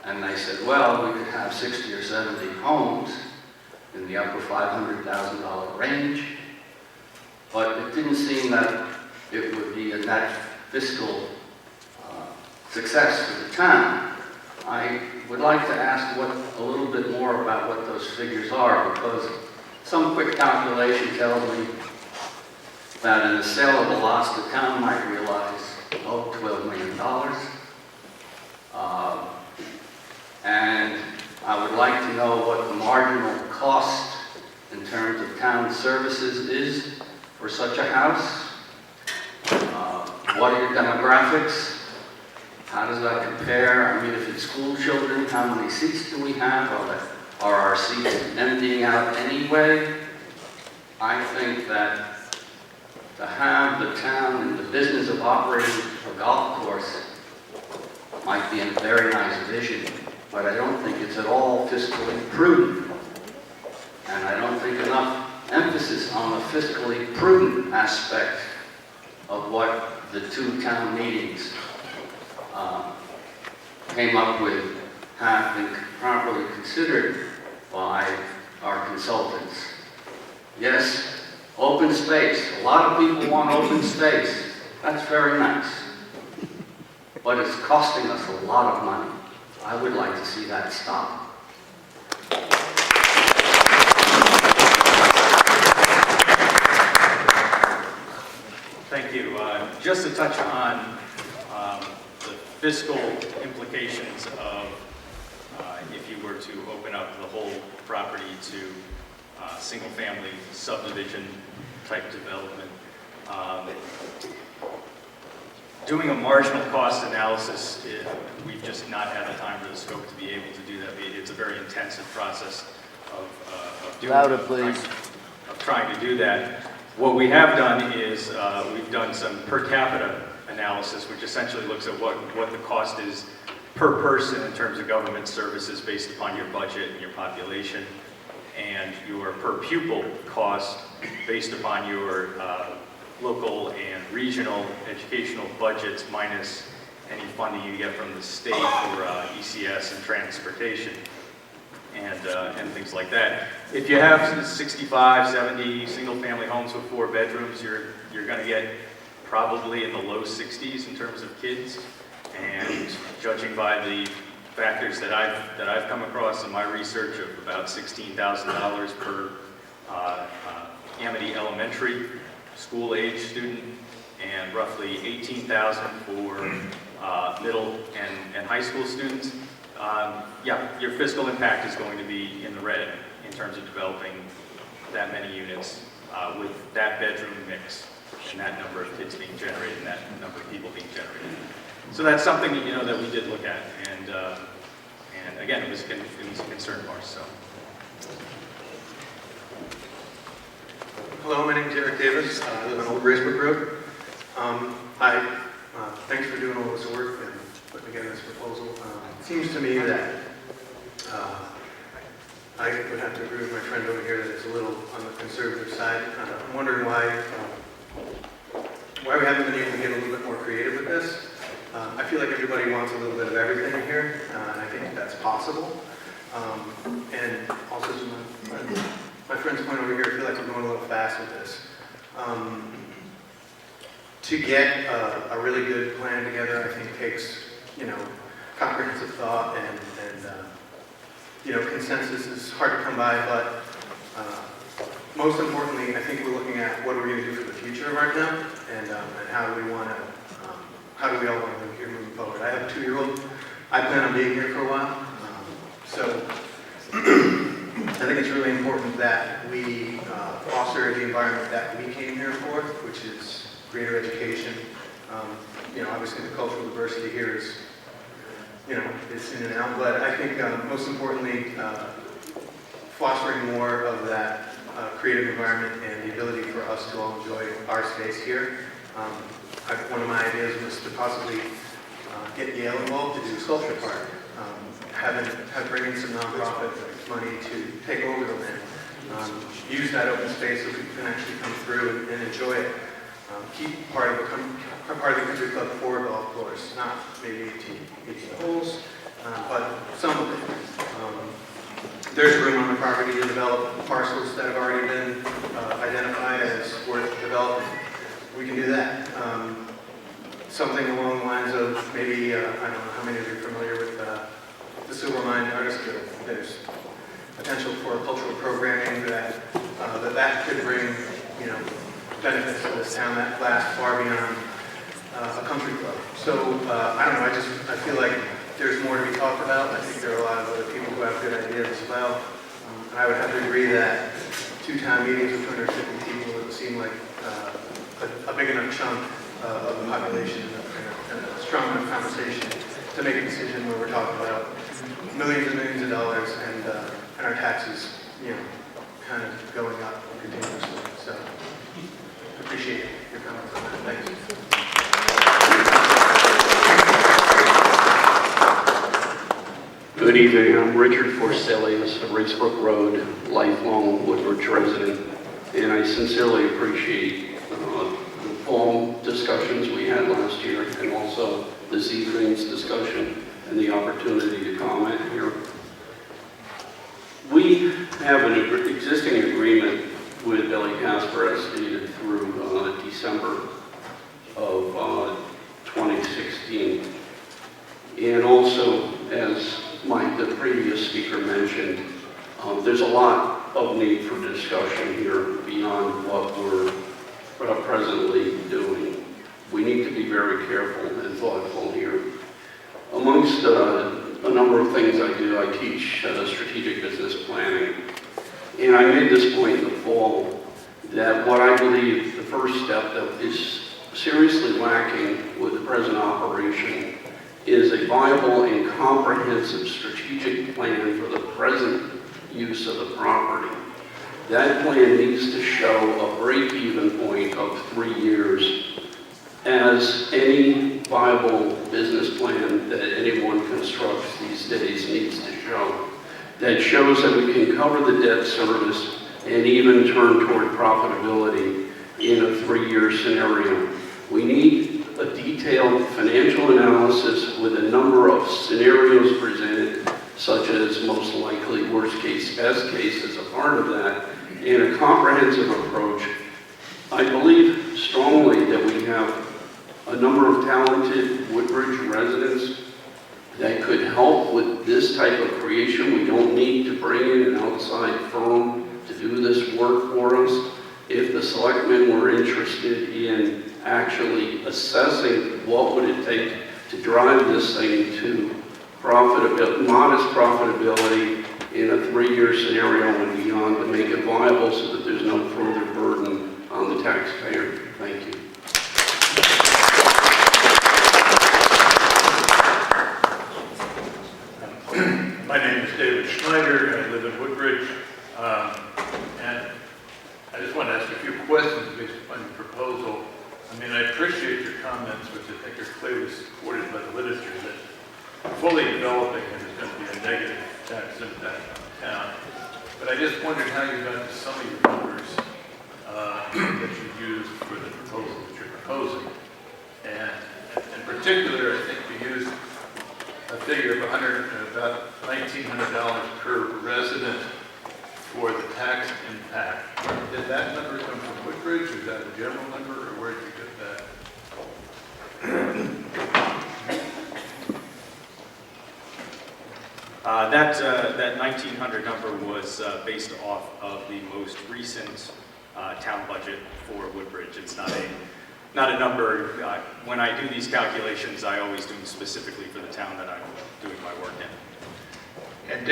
And they said, well, we could have 60 or 70 homes in the upper $500,000 range, but it didn't seem that it would be a net fiscal success for the town. I would like to ask a little bit more about what those figures are, because some quick calculation tells me that in the sale of the lots, the town might realize, $12 million. And I would like to know what the marginal cost in terms of town services is for such a house. What are your demographics? How does that compare? I mean, if it's school children, how many seats do we have? Are our seats emptying out anyway? I think that to have the town in the business of operating a golf course might be a very nice vision, but I don't think it's at all fiscally prudent. And I don't think enough emphasis on the fiscally prudent aspect of what the two town meetings came up with have been properly considered by our consultants. Yes, open space. A lot of people want open space. That's very nice. But it's costing us a lot of money. I would like to see that stop.
Thank you. Just to touch on the fiscal implications of if you were to open up the whole property to single-family subdivision type development. Doing a marginal cost analysis, we've just not had the time or the scope to be able to do that. It's a very intensive process of doing
Louder, please.
of trying to do that. What we have done is we've done some per capita analysis, which essentially looks at what the cost is per person in terms of government services based upon your budget and your population, and your per pupil cost based upon your local and regional educational budgets minus any funding you get from the state for ECS and transportation and things like that. If you have 65, 70 single-family homes with 4 bedrooms, you're going to get probably in the low 60s in terms of kids. And judging by the factors that I've come across in my research of about $16,000 per Amity Elementary school-age student, and roughly $18,000 for middle and high school students. Yeah, your fiscal impact is going to be in the red in terms of developing that many units with that bedroom mix and that number of kids being generated and that number of people being generated. So that's something that we did look at, and again, it was a concern of ours. So.
Hello, my name is Eric Davis. I live on Old Racebrook Road. Thanks for doing all this work and putting together this proposal. It seems to me that I would have to agree with my friend over here that it's a little on the conservative side. I'm wondering why we haven't been able to get a little bit more creative with this. I feel like everybody wants a little bit of everything here, and I think that's possible. And also, to my friend's point over here, I feel like we're going a little fast with this. To get a really good plan together, I think takes, comprehensive thought and consensus is hard to come by, but most importantly, I think we're looking at what are we going to do for the future of our town, and how do we all want to live here moving forward. I have a 2-year-old. I plan on being here for a while, so I think it's really important that we foster the environment that we came here for, which is greater education. Obviously the cultural diversity here is, it's in and out, but I think most importantly, fostering more of that creative environment and the ability for us to all enjoy our space here. One of my ideas was to possibly get Yale involved to do a sculpture park. Bring in some nonprofit money to take over the land. Use that open space so people can actually come through and enjoy it. Keep part of the Country Club 4 golf course, not maybe 18 holes, but some of it. There's room on the property to develop parcels that have already been identified as worth developing. We can do that. Something along the lines of maybe, I don't know how many of you are familiar with the Silver Mine Artist Guild. There's potential for cultural programming that could bring, benefits to this town that last far beyond a country club. So, I don't know, I feel like there's more to be talked about. I think there are a lot of other people who have good ideas as well. And I would have to agree that 2 town meetings with 250 people would seem like a big enough chunk of the population and a strong enough conversation to make a decision where we're talking about millions and millions of dollars and our taxes, kind of going up continuously. So, appreciate your comments on that. Thank you.
Good evening. I'm Richard Forselius of Racebrook Road, lifelong Woodbridge resident, and I sincerely appreciate the full discussions we had last year and also this evening's discussion and the opportunity to comment here. We have an existing agreement with Billy Casper as stated through December of 2016. And also, as the previous speaker mentioned, there's a lot of need for discussion here beyond what we're presently doing. We need to be very careful and thoughtful here. Amongst a number of things I do, I teach strategic business planning. And I made this point in the fall that what I believe the first step that is seriously lacking with the present operation is a viable and comprehensive strategic plan for the present use of the property. That plan needs to show a break-even point of 3 years, as any viable business plan that anyone constructs these days needs to show. That shows that we can cover the debt service and even turn toward profitability in a 3-year scenario. We need a detailed financial analysis with a number of scenarios presented, such as most likely, worst case, best case as a part of that, and a comprehensive approach. I believe strongly that we have a number of talented Woodbridge residents that could help with this type of creation. We don't need to bring in an outside firm to do this work for us. If the selectmen were interested in actually assessing what would it take to drive this thing to modest profitability in a 3-year scenario and beyond, to make it viable so that there's no further burden on the taxpayer. Thank you.
My name is David Schneider. I live in Woodbridge. And I just want to ask a few questions based upon your proposal. I mean, I appreciate your comments, which I think are clearly supported by the literature, that fully developing it is going to be a negative tax impact on the town. But I just wondered how you got to some of your numbers that you used for the proposal that you're proposing. And in particular, I think you used a figure of about $1,900 per resident for the tax impact. Did that number come from Woodbridge, or is that a general number, or where did you get that?
That 1,900 number was based off of the most recent town budget for Woodbridge. It's not a number. When I do these calculations, I always do them specifically for the town that I'm doing my work in.
And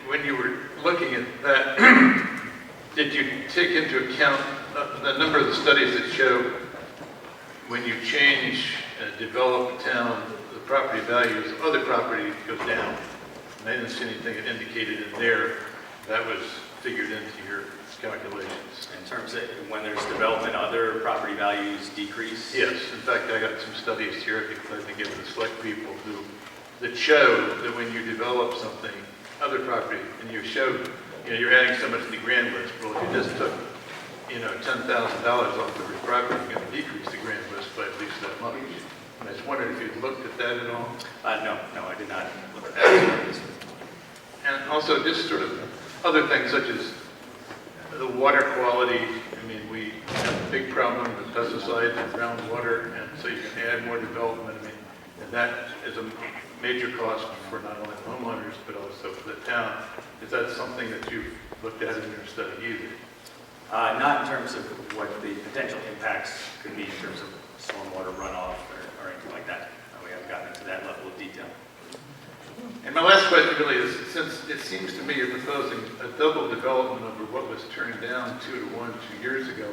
when you were looking at that, did you take into account the number of the studies that show when you change, develop a town, the property values of other property goes down? And I didn't see anything that indicated in there that was figured into your calculations.
In terms of when there's development, other property values decrease?
Yes, in fact, I got some studies here I think given to select people that show that when you develop something, other property, and you show, you're adding so much to the grand list. Well, if you just took, $10,000 off of your property, you're going to decrease the grand list by at least that much. And I just wondered if you'd looked at that at all.
No, I did not look at that.
And also just sort of other things such as the water quality. I mean, we have a big problem with pesticides and groundwater, and so you can add more development. I mean, and that is a major cost for not only homeowners, but also for the town. Is that something that you've looked at in your study either?
Not in terms of what the potential impacts could be in terms of stormwater runoff or anything like that. We haven't gotten into that level of detail.
And my last question really is, since it seems to me you're proposing a double development over what was turned down 2-to-1 2 years ago,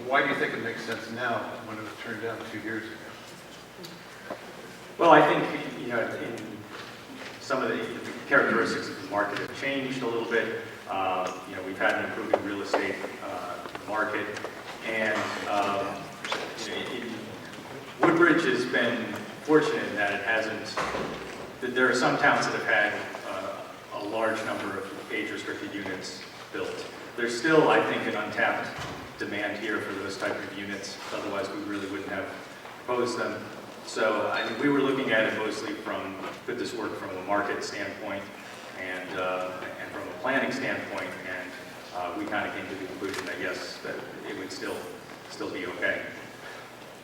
why do you think it makes sense now when it was turned down 2 years ago?
Well, I think, in some of the characteristics of the market have changed a little bit. We've had an improving real estate market, and Woodbridge has been fortunate that it hasn't. There are some towns that have had a large number of age-restricted units built. There's still, I think, an untapped demand here for those type of units. Otherwise, we really wouldn't have proposed them. So we were looking at it mostly from, could this work from a market standpoint and from a planning standpoint, and we kind of came to the conclusion, I guess, that it would still be okay.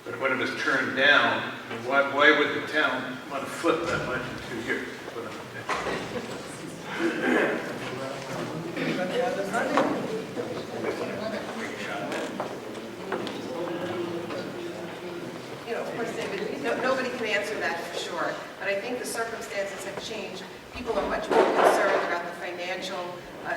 But when it was turned down, why would the town want to flip that much in 2 years?
Of course, David, nobody can answer that for sure, but I think the circumstances have changed. People are much more concerned about the financial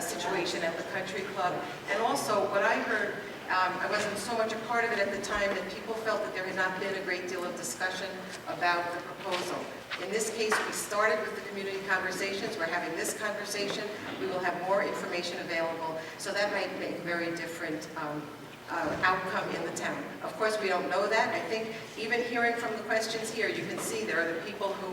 situation at the Country Club, and also what I heard, I wasn't so much a part of it at the time, that people felt that there had not been a great deal of discussion about the proposal. In this case, we started with the community conversations. We're having this conversation. We will have more information available, so that might make a very different outcome in the town. Of course, we don't know that. I think even hearing from the questions here, you can see there are the people who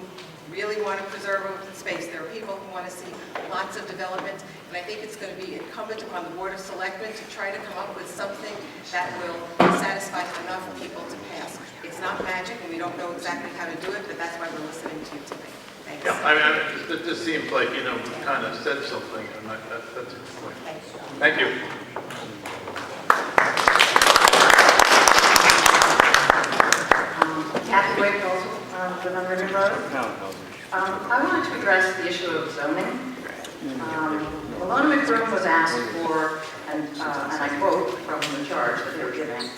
really want to preserve open space. There are people who want to see lots of development, and I think it's going to be incumbent upon the Board of Selectmen to try to come up with something that will satisfy enough people to pass. It's not magic, and we don't know exactly how to do it, but that's why we're listening to you today. Thanks.
Yeah, I mean, it just seems like, we've kind of said something, and that's a good point. Thank you.
Kathy Wakefield, live on River Road.
I wanted to address the issue of zoning. Milone MacBroom was asked for, and I quote from the charge that they were given,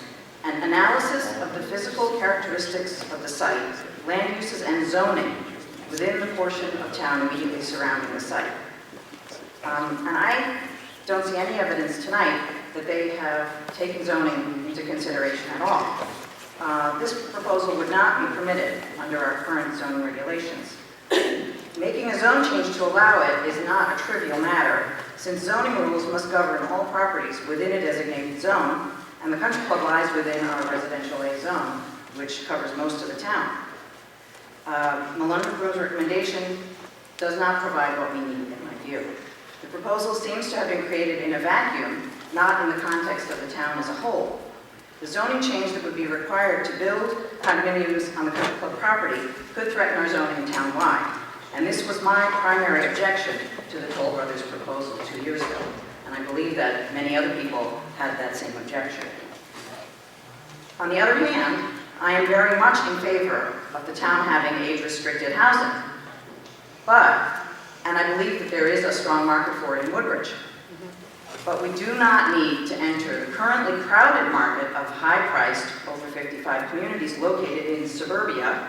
an analysis of the physical characteristics of the site, land uses and zoning within the portion of town immediately surrounding the site. And I don't see any evidence tonight that they have taken zoning into consideration at all. This proposal would not be permitted under our current zoning regulations. Making a zone change to allow it is not a trivial matter, since zoning rules must govern all properties within a designated zone, and the country club lies within our residential A zone, which covers most of the town. Milone MacBroom's recommendation does not provide what we need, in my view. The proposal seems to have been created in a vacuum, not in the context of the town as a whole. The zoning change that would be required to build condominiums on the country club property could threaten our zoning town-wide. And this was my primary objection to the Toll Brothers proposal 2 years ago. And I believe that many other people had that same objection. On the other hand, I am very much in favor of the town having age-restricted housing. And I believe that there is a strong market for it in Woodbridge. But we do not need to enter the currently crowded market of high-priced, over 55 communities located in suburbia,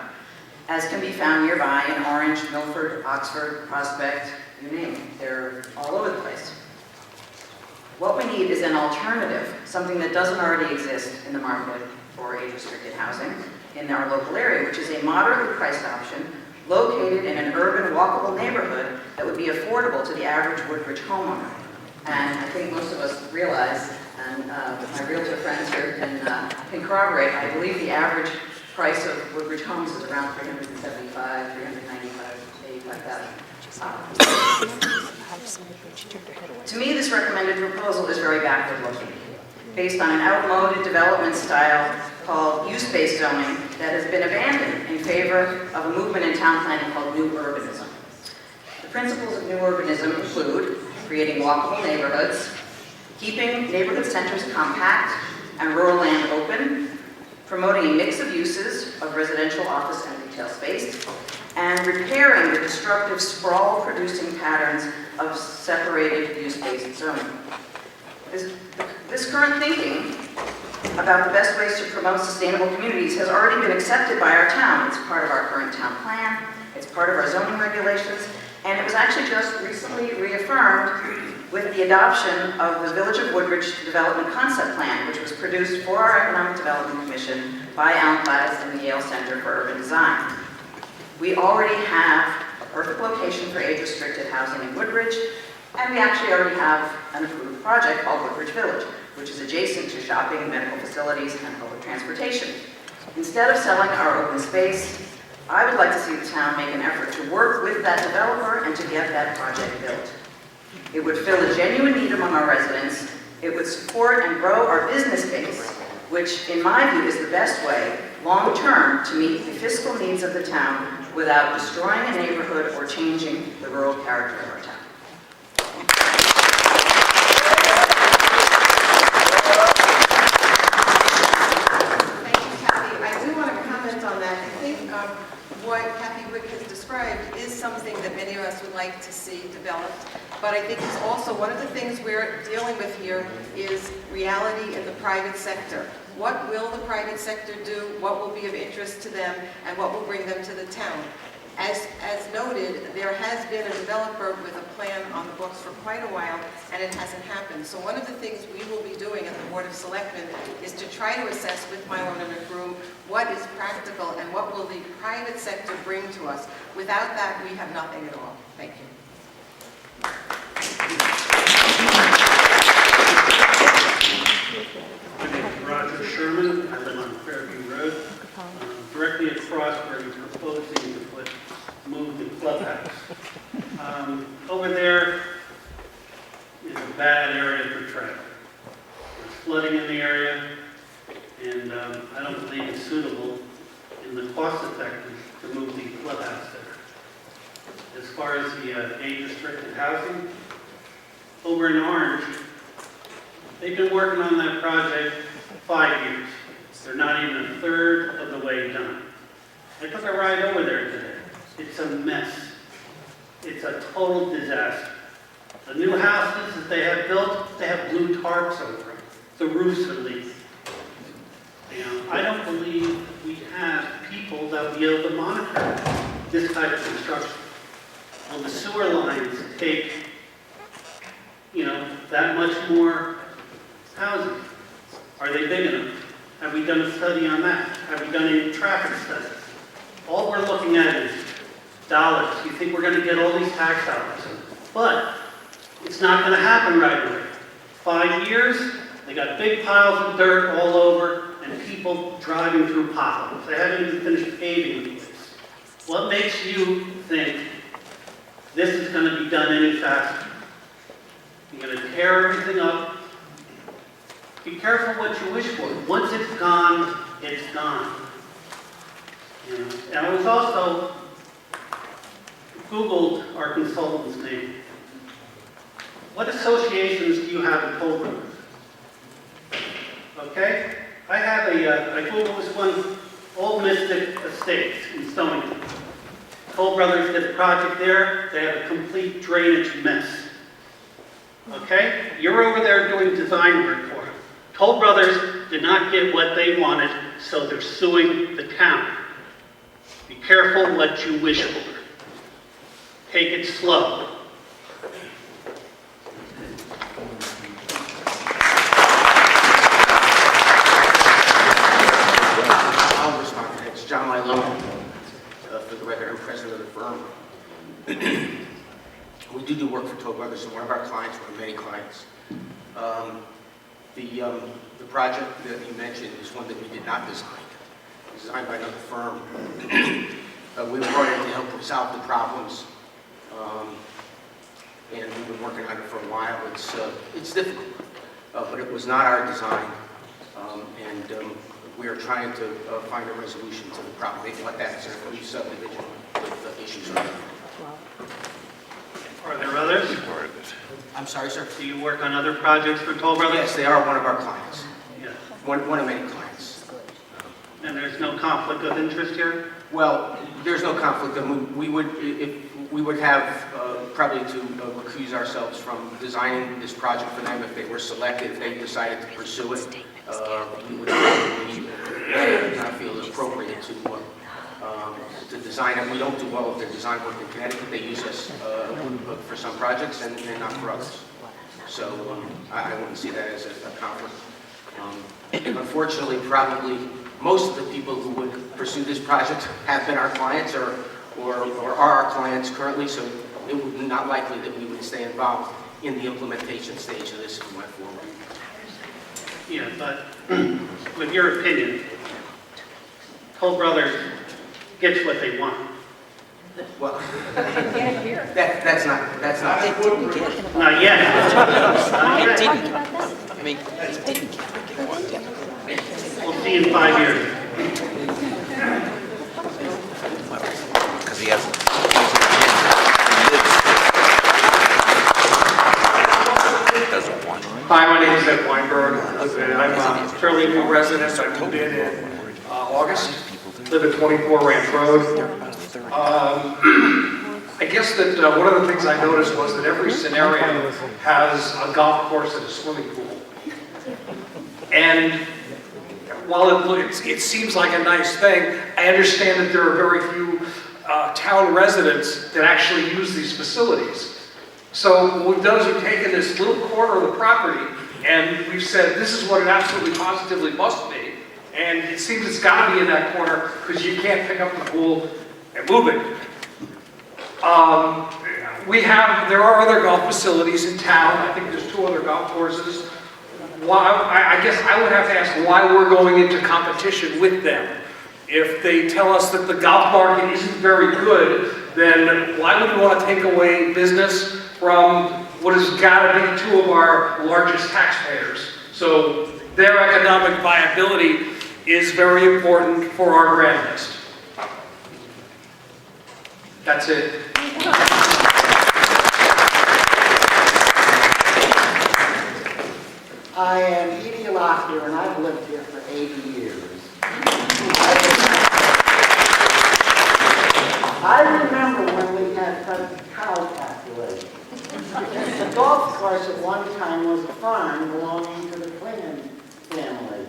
as can be found nearby in Orange, Milford, Oxford, Prospect, you name it. They're all over the place. What we need is an alternative, something that doesn't already exist in the market for age-restricted housing in our local area, which is a moderately priced option located in an urban, walkable neighborhood that would be affordable to the average Woodbridge homeowner. And I think most of us realize, and my realtor friends here can corroborate, I believe the average price of Woodbridge homes is around $375,000, $395,000, $85,000. To me, this recommended proposal is very backward-looking, based on an outmoded development style called use-based zoning that has been abandoned in favor of a movement in town planning called new urbanism. The principles of new urbanism include creating walkable neighborhoods, keeping neighborhood centers compact and rural land open, promoting a mix of uses of residential, office, and retail space, and repairing the destructive sprawl-producing patterns of separated use-based zoning. This current thinking about the best ways to promote sustainable communities has already been accepted by our town. It's part of our current town plan, it's part of our zoning regulations, and it was actually just recently reaffirmed with the adoption of the Village of Woodbridge Development Concept Plan, which was produced for our Economic Development Commission by Alan Plattis and the Yale Center for Urban Design. We already have a perfect location for age-restricted housing in Woodbridge, and we actually already have an approved project called Woodbridge Village, which is adjacent to shopping, medical facilities, and public transportation. Instead of selling our open space, I would like to see the town make an effort to work with that developer and to get that project built. It would fill a genuine need among our residents. It would support and grow our business base, which in my view is the best way, long-term, to meet the fiscal needs of the town without destroying a neighborhood or changing the rural character of our town.
Thank you, Kathy. I do want to comment on that. I think what Kathy Wick has described is something that many of us would like to see developed. But I think it's also one of the things we're dealing with here is reality in the private sector. What will the private sector do? What will be of interest to them? And what will bring them to the town? As noted, there has been a developer with a plan on the books for quite a while, and it hasn't happened. So one of the things we will be doing at the Board of Selectmen is to try to assess with Milone MacBroom what is practical and what will the private sector bring to us. Without that, we have nothing at all. Thank you.
My name is Roger Sherman. I live on Fairview Road, directly across where you're proposing to move the clubhouse. Over there is a bad area for traffic. There's flooding in the area, and I don't believe it's suitable and the cost effective to move the clubhouse there. As far as the age-restricted housing, over in Orange, they've been working on that project 5 years. They're not even a third of the way done. I took a ride over there today. It's a mess. it's a total disaster. The new houses that they have built, they have blue tarps over them. The roofs are leaking. You know, I don't believe we have people that will be able to monitor this type of construction. Will the sewer lines take, that much more housing? Are they big enough? Have we done a study on that? Have we done any traffic studies? All we're looking at is dollars. You think we're going to get all these tax dollars. But it's not going to happen right away. 5 years, they got big piles of dirt all over and people driving through potholes. They haven't even finished paving the place. What makes you think this is going to be done any faster? You're going to tear everything up. Be careful what you wish for. Once it's gone, it's gone. And I was also Googled our consultant's name. What associations do you have in Toll Brothers? Okay? I have I Googled this one, Old Mystic Estates in Stonington. Toll Brothers did a project there. They have a complete drainage mess. Okay? You're over there doing design work for them. Toll Brothers did not get what they wanted, so they're suing the town. Be careful what you wish for. Take it slow.
I'll respond to that. It's John Milone, for the record, I'm president of the firm. We do work for Toll Brothers, and one of our clients, one of many clients. The project that you mentioned is one that we did not design. It was designed by another firm. We were brought in to help solve the problems, and we've been working on it for a while. It's difficult, but it was not our design, and we are trying to find a resolution to the problem. They want that as a new subdivision with issues on it.
Are there others?
I'm sorry, sir?
Do you work on other projects for Toll Brothers?
Yes, they are one of our clients.
Yeah.
One of many clients.
And there's no conflict of interest here?
Well, there's no conflict. We would have probably to recuse ourselves from designing this project for them if they were selected, if they decided to pursue it. We would probably not feel it appropriate to design it. We don't do all of their design work in Connecticut. They use us for some projects and not for others. So I wouldn't see that as a conflict. Unfortunately, probably most of the people who would pursue this project have been our clients or are our clients currently, so it would be not likely that we would stay involved in the implementation stage of this if we went forward.
Yeah, but with your opinion, Toll Brothers gets what they want.
Well, that's not.
Not yet. Not yet.
I mean,
We'll see in 5 years.
Because he has.
Hi, my name is Ed Weinberg. I'm a fairly new resident. I moved in August. Live at 24 Ranch Road. I guess that one of the things I noticed was that every scenario has a golf course and a swimming pool. And while it seems like a nice thing, I understand that there are very few town residents that actually use these facilities. So what we've done is we've taken this little corner of the property and we've said this is what it absolutely positively must be. And it seems it's got to be in that corner because you can't pick up the pool and move it. There are other golf facilities in town. I think there's 2 other golf courses. I guess I would have to ask why we're going into competition with them. If they tell us that the golf market isn't very good, then why would we want to take away business from what has got to be 2 of our largest taxpayers? So their economic viability is very important for our grant list. That's it.
I am Edie Lockyer, and I've lived here for 80 years. I remember when we had a cow calculation. The golf course at one time was a farm belonging to the Klingon family.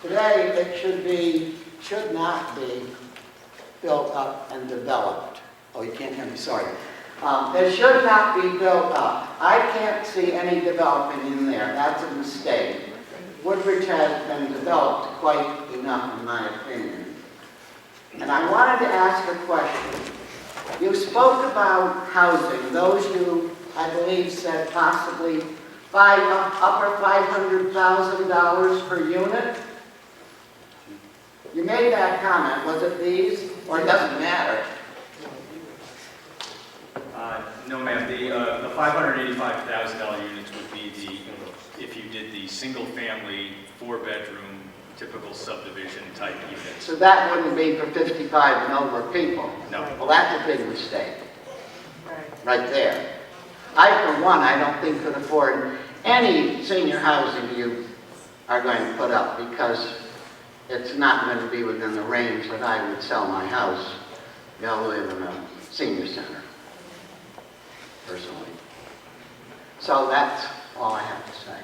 Today, it should not be built up and developed. Oh, you can't hear me, sorry. It should not be built up. I can't see any development in there. That's a mistake. Woodbridge has been developed quite enough, in my opinion. And I wanted to ask a question. You spoke about housing. Those you, I believe, said possibly upper $500,000 per unit. You made that comment. Was it these? Or it doesn't matter?
No, ma'am. The $585,000 units would be if you did the single-family, 4-bedroom, typical subdivision type units.
So that wouldn't be for 55 and over people?
No.
Well, that's a big mistake. Right there. I, for one, I don't think could afford any senior housing you are going to put up because it's not going to be within the range that I would sell my house. Y'all live in a senior center, personally. So that's all I have to say.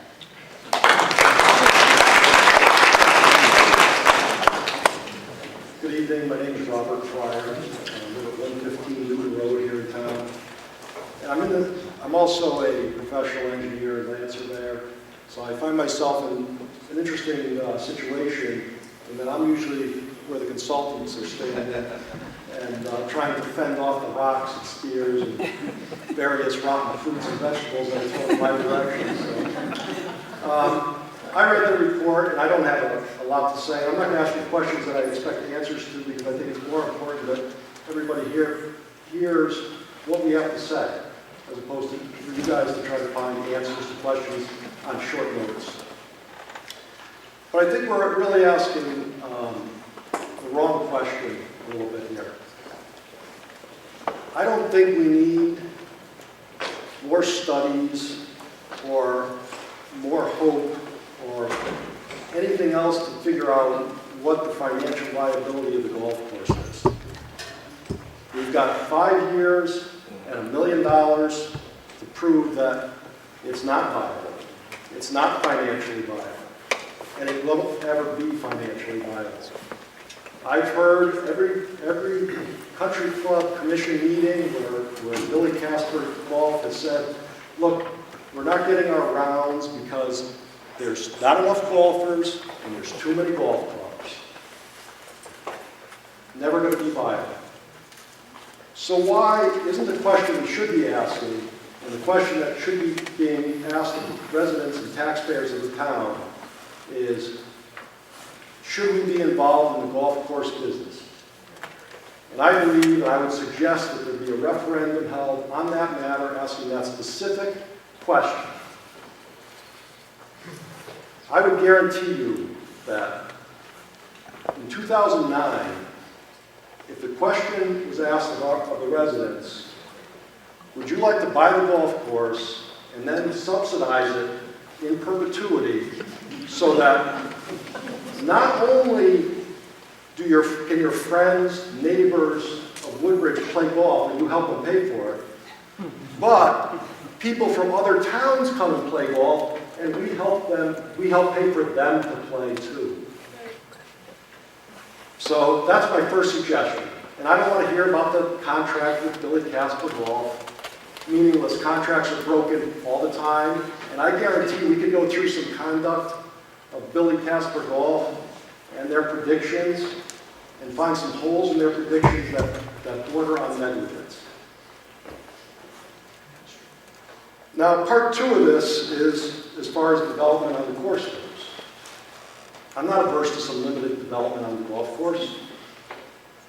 Good evening, my name is Robert Fryer. I live at 115 Newton Road here in town. And I'm also a professional engineer and land surveyor, so I find myself in an interesting situation in that I'm usually where the consultants are standing and trying to fend off the rocks and spears and various rotten fruits and vegetables that are thrown in my direction. So, I read the report, and I don't have a lot to say. I'm not going to ask you questions that I expect answers to because I think it's more important that everybody here hears what we have to say, as opposed to for you guys to try to find answers to questions on short notice. But I think we're really asking the wrong question a little bit here. I don't think we need more studies or more hope or anything else to figure out what the financial viability of the golf course is. We've got 5 years and $1 million to prove that it's not viable. It's not financially viable. And it won't ever be financially viable. I've heard every country club commission meeting where Billy Casper Golf has said, look, we're not getting our rounds because there's not enough golfers and there's too many golf clubs. Never going to be viable. So why isn't the question we should be asking, and the question that should be being asked of residents and taxpayers of the town is, should we be involved in the golf course business? And I believe, and I would suggest that there be a referendum held on that matter asking that specific question. I would guarantee you that in 2009, if the question was asked of the residents, would you like to buy the golf course and then subsidize it in perpetuity so that not only can your friends, neighbors of Woodbridge play golf and you help them pay for it, but people from other towns come and play golf and we help pay for them to play too. So that's my first suggestion. And I don't want to hear about the contract with Billy Casper Golf. Meaningless contracts are broken all the time. And I guarantee we could go through some conduct of Billy Casper Golf and their predictions and find some holes in their predictions that border on negligence. Now, part 2 of this is as far as development on the course goes. I'm not averse to some limited development on the golf course,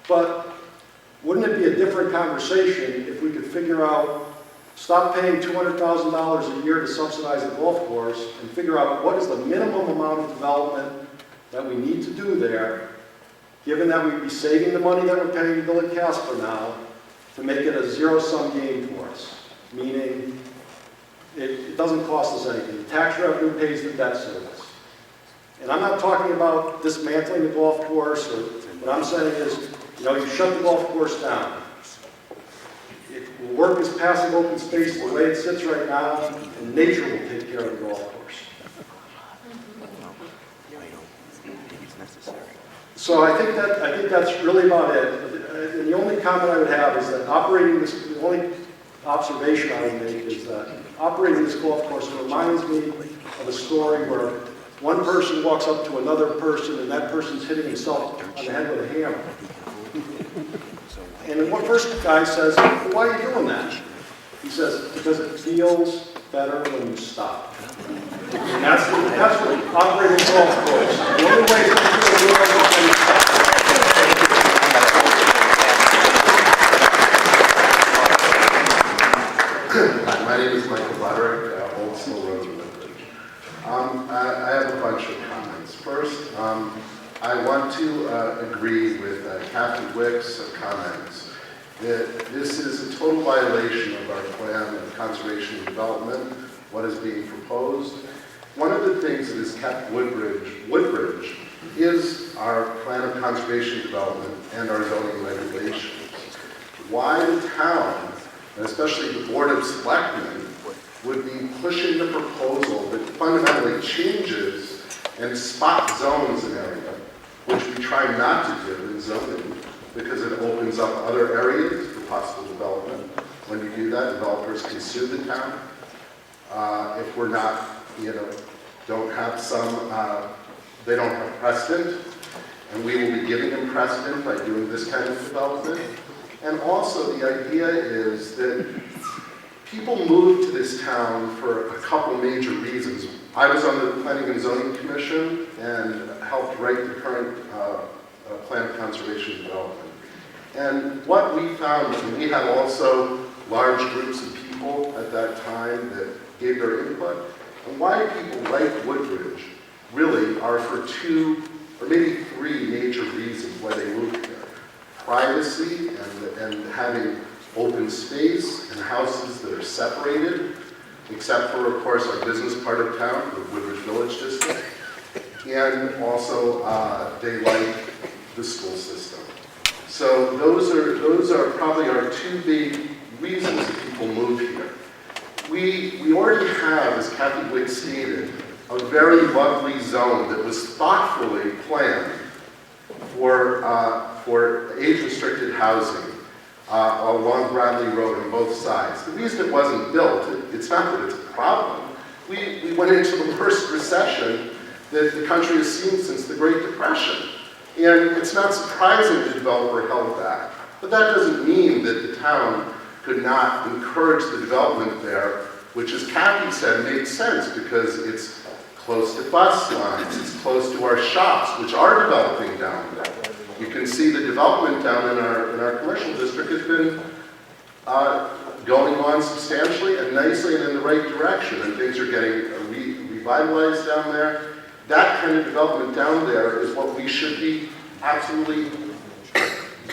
but wouldn't it be a different conversation if we could figure out, stop paying $200,000 a year to subsidize the golf course and figure out what is the minimum amount of development that we need to do there, given that we'd be saving the money that we're paying Billy Casper now to make it a zero-sum game for us, meaning it doesn't cost us anything. The tax revenue pays the debt service. And I'm not talking about dismantling the golf course. What I'm saying is, you shut the golf course down. We'll work as passive open space the way it sits right now, and nature will take care of the golf course. So I think that's really about it. And the only comment I would have is that the only observation I would make is that operating this golf course reminds me of a story where one person walks up to another person and that person's hitting himself on the head with a hammer. And then one first guy says, well, why are you doing that? He says, because it feels better when you stop. And that's what operating a golf course. The only way to feel good is when you stop.
Hi, my name is Michael Broderick, Old Slow Road in Woodbridge. I have a bunch of comments. First, I want to agree with Kathy Wick's comments that this is a total violation of our plan of conservation and development, what is being proposed. One of the things that has kept Woodbridge is our plan of conservation and development and our zoning regulations. Why the town, and especially the Board of Selectmen, would be pushing the proposal that fundamentally changes and spot zones an area, which we try not to do in zoning, because it opens up other areas for possible development. When you do that, developers can sue the town. If we're not, don't have they don't have precedent, and we will be giving them precedent by doing this kind of development. And also the idea is that people move to this town for a couple major reasons. I was on the Planning and Zoning Commission and helped write the current plan of conservation and development. And what we found, and we had also large groups of people at that time that gave their input, and why people like Woodbridge really are for two or maybe three major reasons why they moved here. Privacy and having open space and houses that are separated, except for, of course, our business part of town, the Woodbridge Village District. And also, they like the school system. So those are probably our two big reasons that people move here. We already have, as Kathy Wick stated, a very lovely zone that was thoughtfully planned for age-restricted housing along Bradley Road on both sides. The reason it wasn't built, it's not that it's a problem. We went into the worst recession that the country has seen since the Great Depression. And it's not surprising the developer held back. But that doesn't mean that the town could not encourage the development there, which, as Kathy said, makes sense because it's close to bus lines, it's close to our shops, which are developing down there. You can see the development down in our commercial district has been going on substantially and nicely and in the right direction, and things are getting revitalized down there. That kind of development down there is what we should be absolutely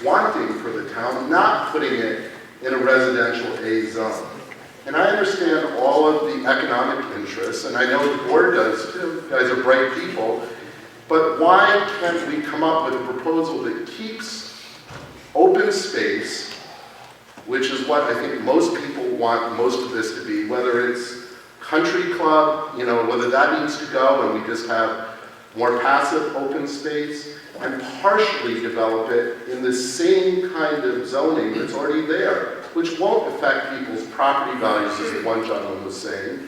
wanting for the town, not putting it in a residential A zone. And I understand all of the economic interests, and I know the board does too. You guys are bright people. But why can't we come up with a proposal that keeps open space, which is what I think most people want most of this to be, whether it's country club, whether that needs to go and we just have more passive open space, and partially develop it in the same kind of zoning that's already there, which won't affect people's property values, as the one gentleman was saying.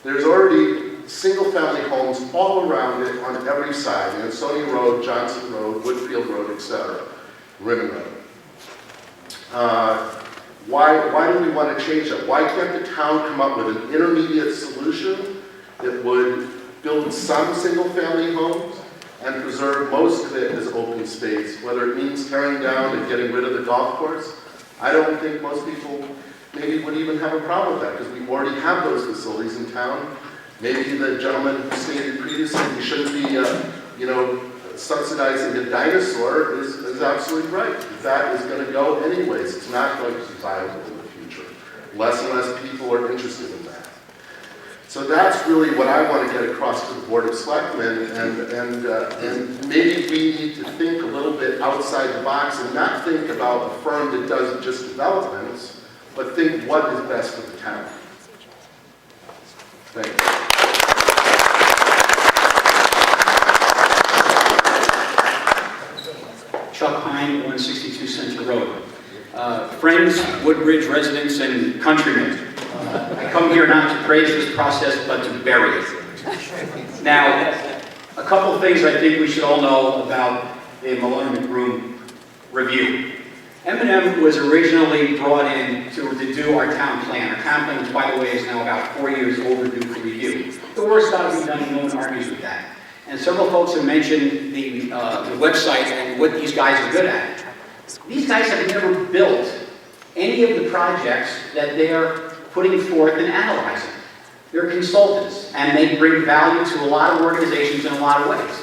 There's already single-family homes all around it on every side, Ansonia Road, Johnson Road, Woodfield Road, etc., Rimmon Road. Why do we want to change that? Why can't the town come up with an intermediate solution that would build some single-family homes and preserve most of it as open space, whether it means tearing down and getting rid of the golf course? I don't think most people maybe would even have a problem with that because we already have those facilities in town. Maybe the gentleman who stated previously we shouldn't be, subsidizing the dinosaur is absolutely right. That is going to go anyways. It's not going to be viable in the future. Less and less people are interested in that. So that's really what I want to get across to the Board of Selectmen, and maybe we need to think a little bit outside the box and not think about a firm that does just developments, but think what is best for the town. Thank you.
Chuck Pine, 162 Center Road. Friends, Woodbridge residents, and countrymen, I come here not to praise this process, but to bury it. Now, a couple of things I think we should all know about the Milone MacBroom review. M&M was originally brought in to do our town plan. Our town plan, which, by the way, is now about 4 years overdue for review. The work's got to be done, and no one argues with that. And several folks have mentioned the website and what these guys are good at. These guys have never built any of the projects that they're putting forth and analyzing. They're consultants, and they bring value to a lot of organizations in a lot of ways.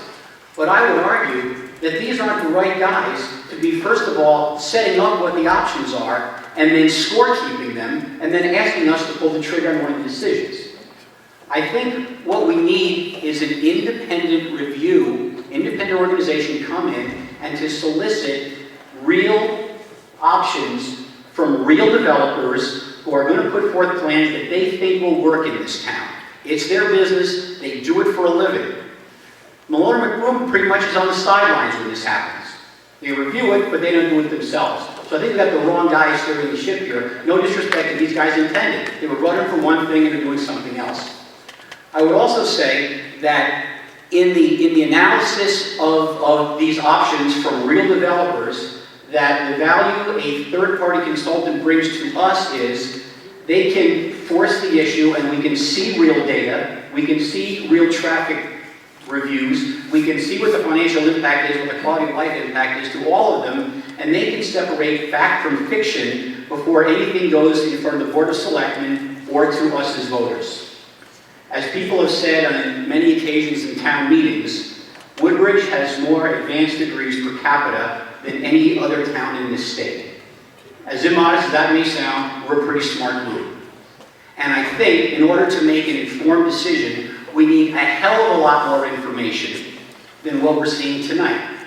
But I would argue that these aren't the right guys to be, first of all, setting up what the options are, and then scorekeeping them, and then asking us to pull the trigger on one of the decisions. I think what we need is an independent review, independent organization come in and to solicit real options from real developers who are going to put forth plans that they think will work in this town. It's their business, they do it for a living. Milone MacBroom pretty much is on the sidelines when this happens. They review it, but they don't do it themselves. So I think we've got the wrong guys steering the ship here. No disrespect to these guys intended. They were brought in for one thing and they're doing something else. I would also say that in the analysis of these options from real developers, that the value a third-party consultant brings to us is they can force the issue and we can see real data, we can see real traffic reviews, we can see what the financial impact is, what the quality of life impact is to all of them, and they can separate fact from fiction before anything goes in front of the Board of Selectmen or to us as voters. As people have said on many occasions in town meetings, Woodbridge has more advanced degrees per capita than any other town in this state. As immodest as that may sound, we're a pretty smart group. And I think in order to make an informed decision, we need a hell of a lot more information than what we're seeing tonight.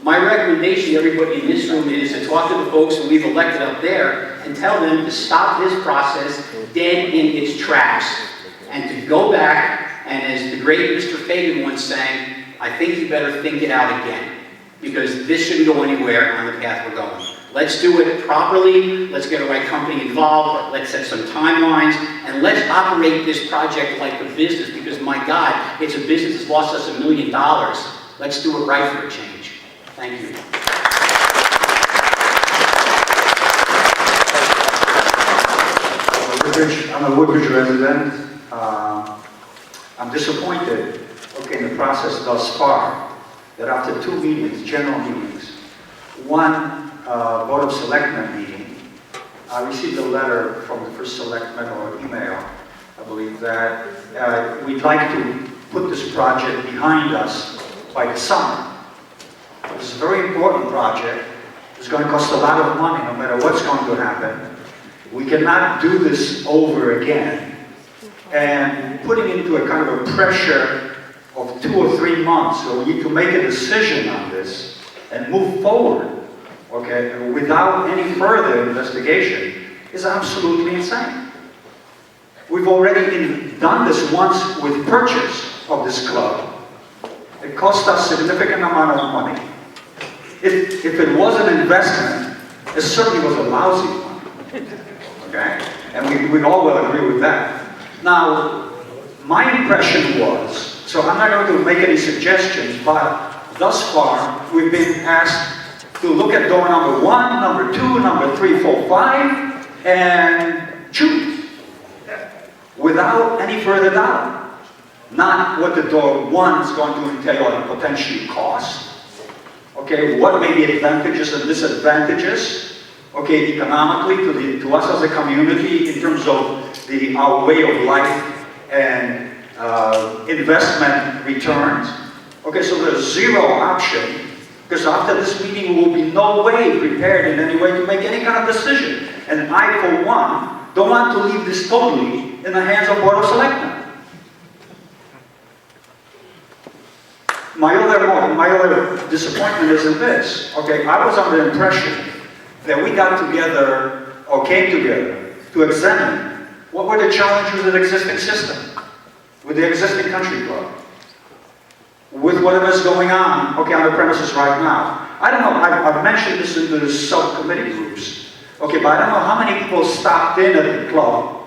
My recommendation to everybody in this room is to talk to the folks who we've elected up there and tell them to stop this process dead in its tracks and to go back, and as the great Mr. Fagan once sang, I think you better think it out again, because this shouldn't go anywhere on the path we're going. Let's do it properly, let's get the right company involved, let's set some timelines, and let's operate this project like a business, because my God, it's a business that's lost us $1 million. Let's do it right for a change. Thank you.
I'm a Woodbridge resident. I'm disappointed, in the process thus far, that after 2 meetings, general meetings, one Board of Selectmen meeting, I received a letter from the first selectman or email, I believe, that we'd like to put this project behind us by the summer. It's a very important project. It's going to cost a lot of money no matter what's going to happen. We cannot do this over again. And putting into a kind of a pressure of 2 or 3 months, so we need to make a decision on this and move forward, without any further investigation, is absolutely insane. We've already done this once with purchase of this club. It cost us a significant amount of money. If it was an investment, it certainly was a lousy one, And we all will agree with that. Now, my impression was, so I'm not going to make any suggestions, but thus far, we've been asked to look at door number 1, number 2, number 3, 4, 5, and choose, without any further doubt. Not what the door 1 is going to entail and potentially cost. What may be advantages and disadvantages, economically to us as a community in terms of our way of life and investment returns. So there's 0 option, because after this meeting we will be no way prepared in any way to make any kind of decision. And I, for one, don't want to leave this totally in the hands of Board of Selectmen. My other disappointment is in this. I was under the impression that we got together, or came together, to examine what were the challenges of the existing system, with the existing country club, with whatever's going on, okay, on the premises right now. I don't know, I've mentioned this in the subcommittee groups, okay, but I don't know how many people stopped in at the club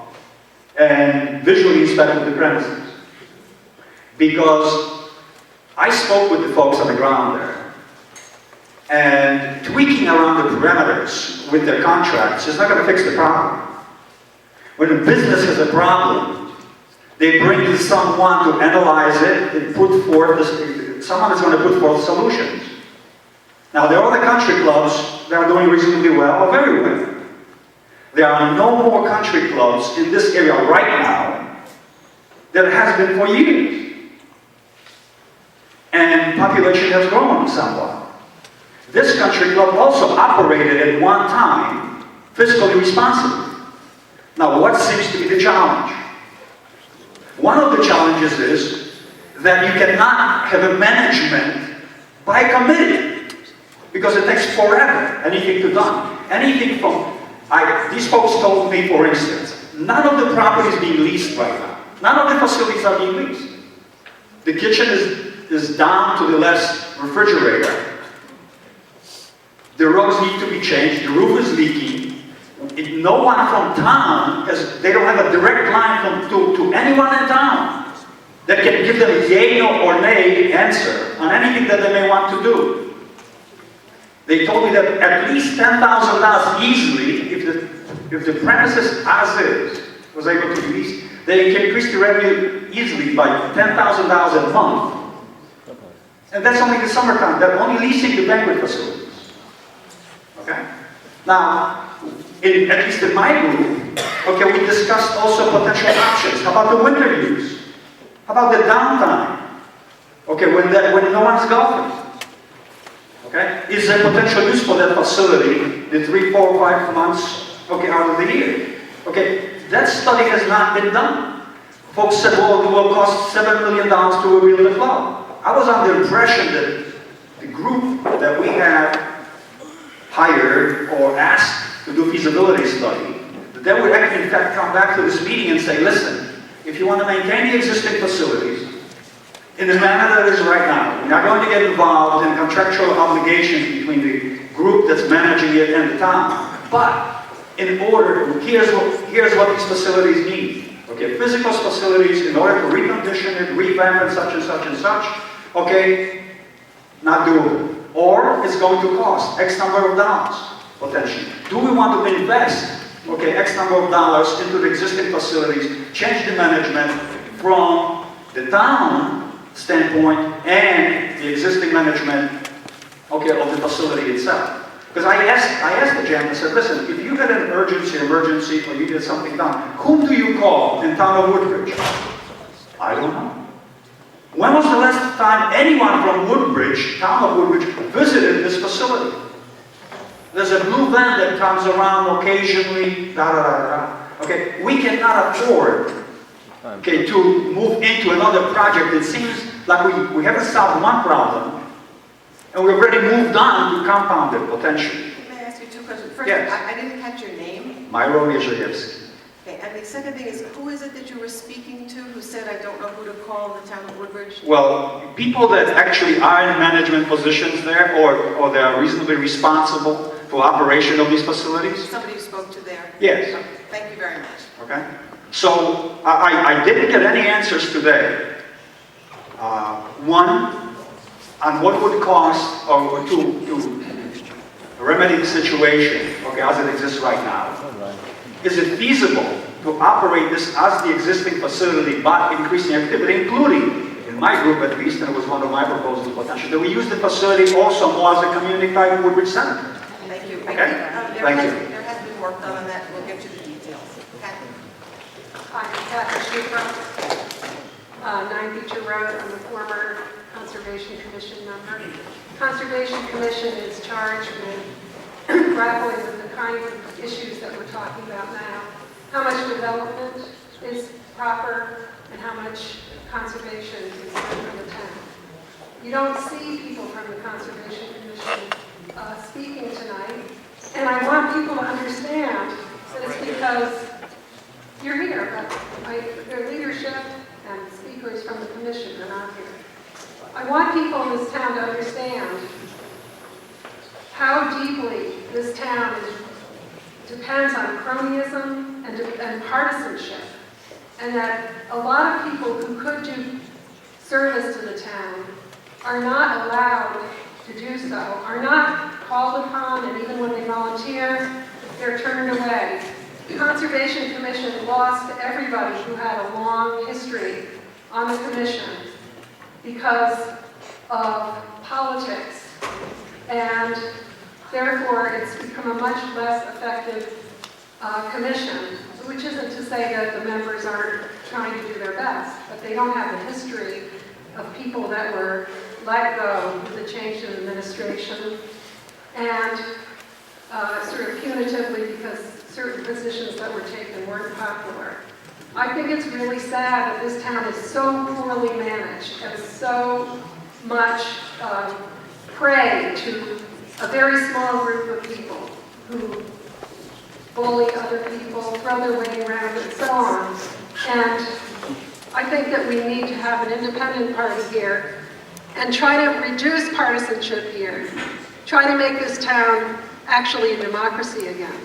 and visually inspected the premises. Because I spoke with the folks on the ground there, and tweaking around the parameters with their contracts is not going to fix the problem. When a business has a problem, they bring in someone to analyze it and put forth someone is going to put forth solutions. Now, there are other country clubs that are doing reasonably well or very well. There are no more country clubs in this area right now than has been for years. And population has grown somewhat. This country club also operated at one time fiscally responsibly. Now, what seems to be the challenge? One of the challenges is that you cannot have a management by committee, because it takes forever, anything to done. Anything from, these folks told me, for instance, none of the property is being leased right now. None of the facilities are being leased. The kitchen is down to the last refrigerator. The roads need to be changed, the roof is leaking. No one from town, they don't have a direct line to anyone in town that can give them a yay or nay answer on anything that they may want to do. They told me that at least $10,000 easily, if the premises as is was able to be leased, they can increase the revenue easily by $10,000 a month. And that's only the summertime. They're only leasing the banquet facilities. Okay? Now, at least in my group, okay, we discussed also potential options. How about the winter use? How about the downtime? Okay, when no one's golfing. Okay? Is there potential use for that facility the 3, 4, 5 months, okay, out of the year? Okay, that study has not been done. Folks said, well, it will cost $7 million to rebuild the club. I was under the impression that the group that we had hired or asked to do feasibility study, that they would actually in fact come back to this meeting and say, listen, if you want to maintain the existing facilities in the manner that it is right now, we're not going to get involved in contractual obligations between the group that's managing it and the town. But in order, here's what these facilities need. Okay, physical facilities in order to recondition it, revamp it, such and such and such. Okay, not doable. Or it's going to cost X number of dollars, potentially. Do we want to invest, okay, X number of dollars into the existing facilities, change the management from the town standpoint and the existing management, okay, of the facility itself? Because I asked the gentleman, I said, listen, if you had an emergency, or you did something done, whom do you call in town of Woodbridge? I don't know. When was the last time anyone from Woodbridge, town of Woodbridge, visited this facility? There's a blue van that comes around occasionally, Okay, we cannot afford, okay, to move into another project. It seems like we haven't solved one problem, and we've already moved on to compound it, potentially.
May I ask you 2 questions? First,
Yes.
I didn't catch your name.
Myron Yezhayevsky.
Okay, and the second thing is, who is it that you were speaking to who said, I don't know who to call in the town of Woodbridge?
Well, people that actually are in management positions there, or they are reasonably responsible for operation of these facilities.
Somebody you spoke to there?
Yes.
Okay, thank you very much.
Okay? So, I didn't get any answers today. One, on what would cost or to remedy the situation, okay, as it exists right now. Is it feasible to operate this as the existing facility but increasing activity, including, in my group at least, and it was one of my proposals potentially, that we use the facility also more as a community type Woodbridge Center?
Thank you.
Okay? Thank you.
There has been work done on that. We'll get you the details. Kathy?
Hi, I'm Kathy Schufer, 9 Beecher Road. I'm a former Conservation Commission member. Conservation Commission is charged with grappling with the kinds of issues that we're talking about now. How much development is proper and how much conservation is done for the town. You don't see people from the Conservation Commission speaking tonight, and I want people to understand that it's because you're here, but their leadership and speakers from the commission are not here. I want people in this town to understand how deeply this town depends on cronyism and partisanship, and that a lot of people who could do service to the town are not allowed to do so, are not called upon, and even when they volunteer, they're turned away. The Conservation Commission lost everybody who had a long history on the commission because of politics, and therefore it's become a much less effective commission, which isn't to say that the members aren't trying to do their best, but they don't have the history of people that were let go with the change in administration, and sort of punitively because certain positions that were taken weren't popular. I think it's really sad that this town is so poorly managed and so much prey to a very small group of people who bully other people, throw their weight around, and so on. And I think that we need to have an independent party here and try to reduce partisanship here. Try to make this town actually a democracy again.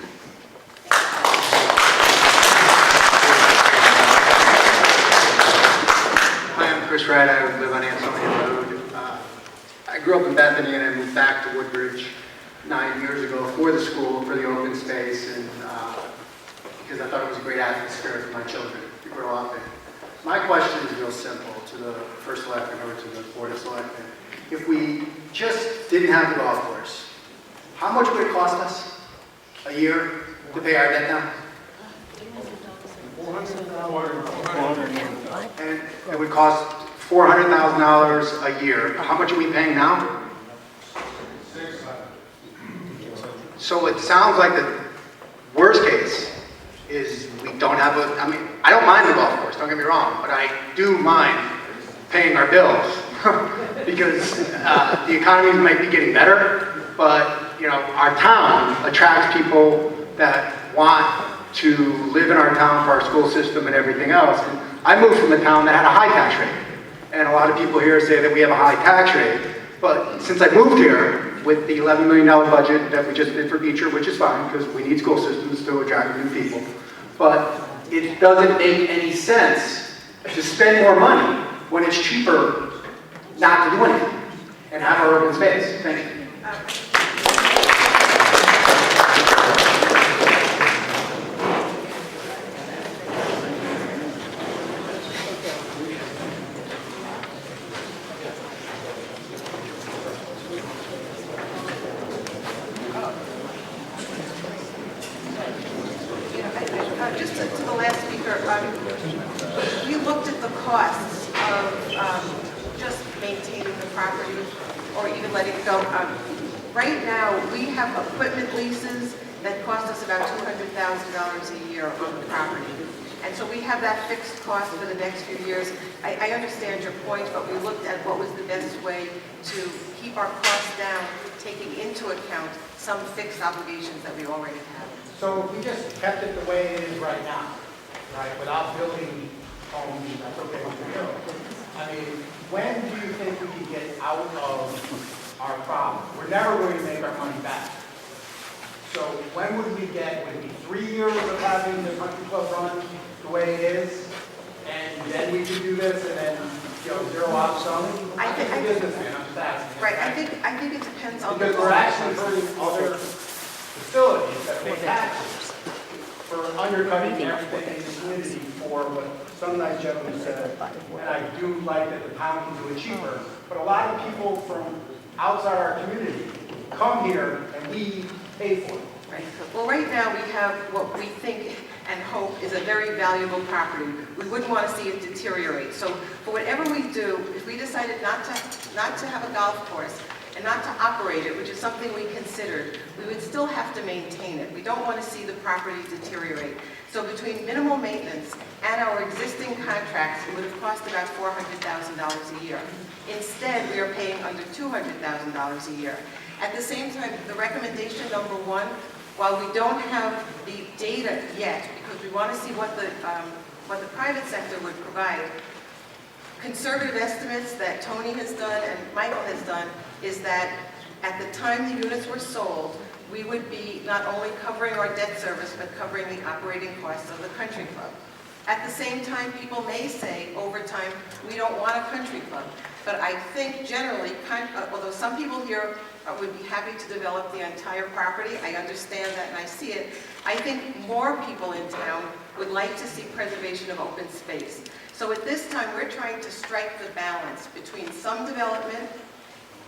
Hi, I'm Chris Wright. I live on Ansonia Road. I grew up in Bethany and I moved back to Woodbridge 9 years ago for the school, for the open space, and because I thought it was a great atmosphere for my children to grow up in. My question is real simple to the First Selectman or to the Board of Selectmen. If we just didn't have the golf course, how much would it cost us a year to pay our debt down? And it would cost $400,000 a year. How much are we paying now? So it sounds like the worst case is we don't have I mean, I don't mind the golf course, don't get me wrong, but I do mind paying our bills because the economy might be getting better, but you know, our town attracts people that want to live in our town for our school system and everything else. And I moved from a town that had a high tax rate, and a lot of people here say that we have a high tax rate, but since I moved here with the $11 million budget that we just did for Beecher, which is fine because we need school systems to attract new people, but it doesn't make any sense to spend more money when it's cheaper not to do anything and have our open space. Thank you.
Just to the last speaker, we looked at the costs of just maintaining the property or even letting it go. Right now, we have equipment leases that cost us about $200,000 a year on the property. And so we have that fixed cost for the next few years. I understand your point, but we looked at what was the best way to keep our costs down, taking into account some fixed obligations that we already have.
So if we just kept it the way it is right now, right, without building homes, that's okay with you. I mean, when do you think we could get out of our problem? We're never going to make our money back. So when would we get, would it be 3 years of having the country club run the way it is? And then we could do this and then, you know, zero out some?
I think,
businessman, I'm just asking.
right, I think it depends on the
Because we're actually hurting other facilities that pay taxes for undercutting everything in the community for what some nice gentleman said. And I do like that the town can do it cheaper. But a lot of people from outside our community come here and we pay for it.
Right. Well, right now we have what we think and hope is a very valuable property. We wouldn't want to see it deteriorate. So for whatever we do, if we decided not to have a golf course and not to operate it, which is something we considered, we would still have to maintain it. We don't want to see the property deteriorate. So between minimal maintenance and our existing contracts, it would have cost about $400,000 a year. Instead, we are paying under $200,000 a year. At the same time, the recommendation number one, while we don't have the data yet, because because we want to see what the private sector would provide. Conservative estimates that Tony has done and Michael has done is that at the time the units were sold, we would be not only covering our debt service, but covering the operating costs of the country club. At the same time, people may say over time, we don't want a country club. But I think generally, although some people here would be happy to develop the entire property, I understand that and I see it, I think more people in town would like to see preservation of open space. So at this time, we're trying to strike the balance between some development,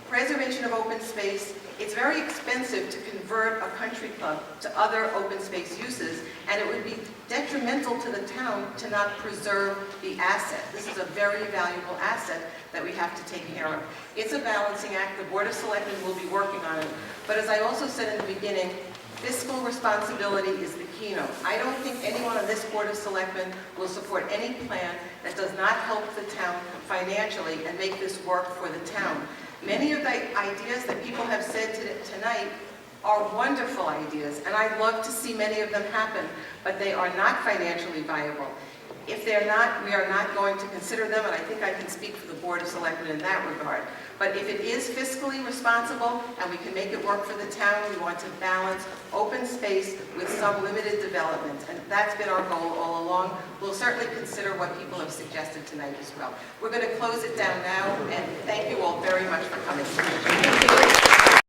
preservation of open space. It's very expensive to convert a country club to other open space uses, and it would be detrimental to the town to not preserve the asset. This is a very valuable asset that we have to take care of. It's a balancing act. The Board of Selectmen will be working on it. But as I also said in the beginning, fiscal responsibility is the keynote. I don't think anyone on this Board of Selectmen will support any plan that does not help the town financially and make this work for the town. Many of the ideas that people have said tonight are wonderful ideas, and I'd love to see many of them happen, but they are not financially viable. If they're not, we are not going to consider them, and I think I can speak for the Board of Selectmen in that regard. But if it is fiscally responsible and we can make it work for the town, we want to balance open space with some limited development, and that's been our goal all along. We'll certainly consider what people have suggested tonight as well. We're going to close it down now, and thank you all very much for coming.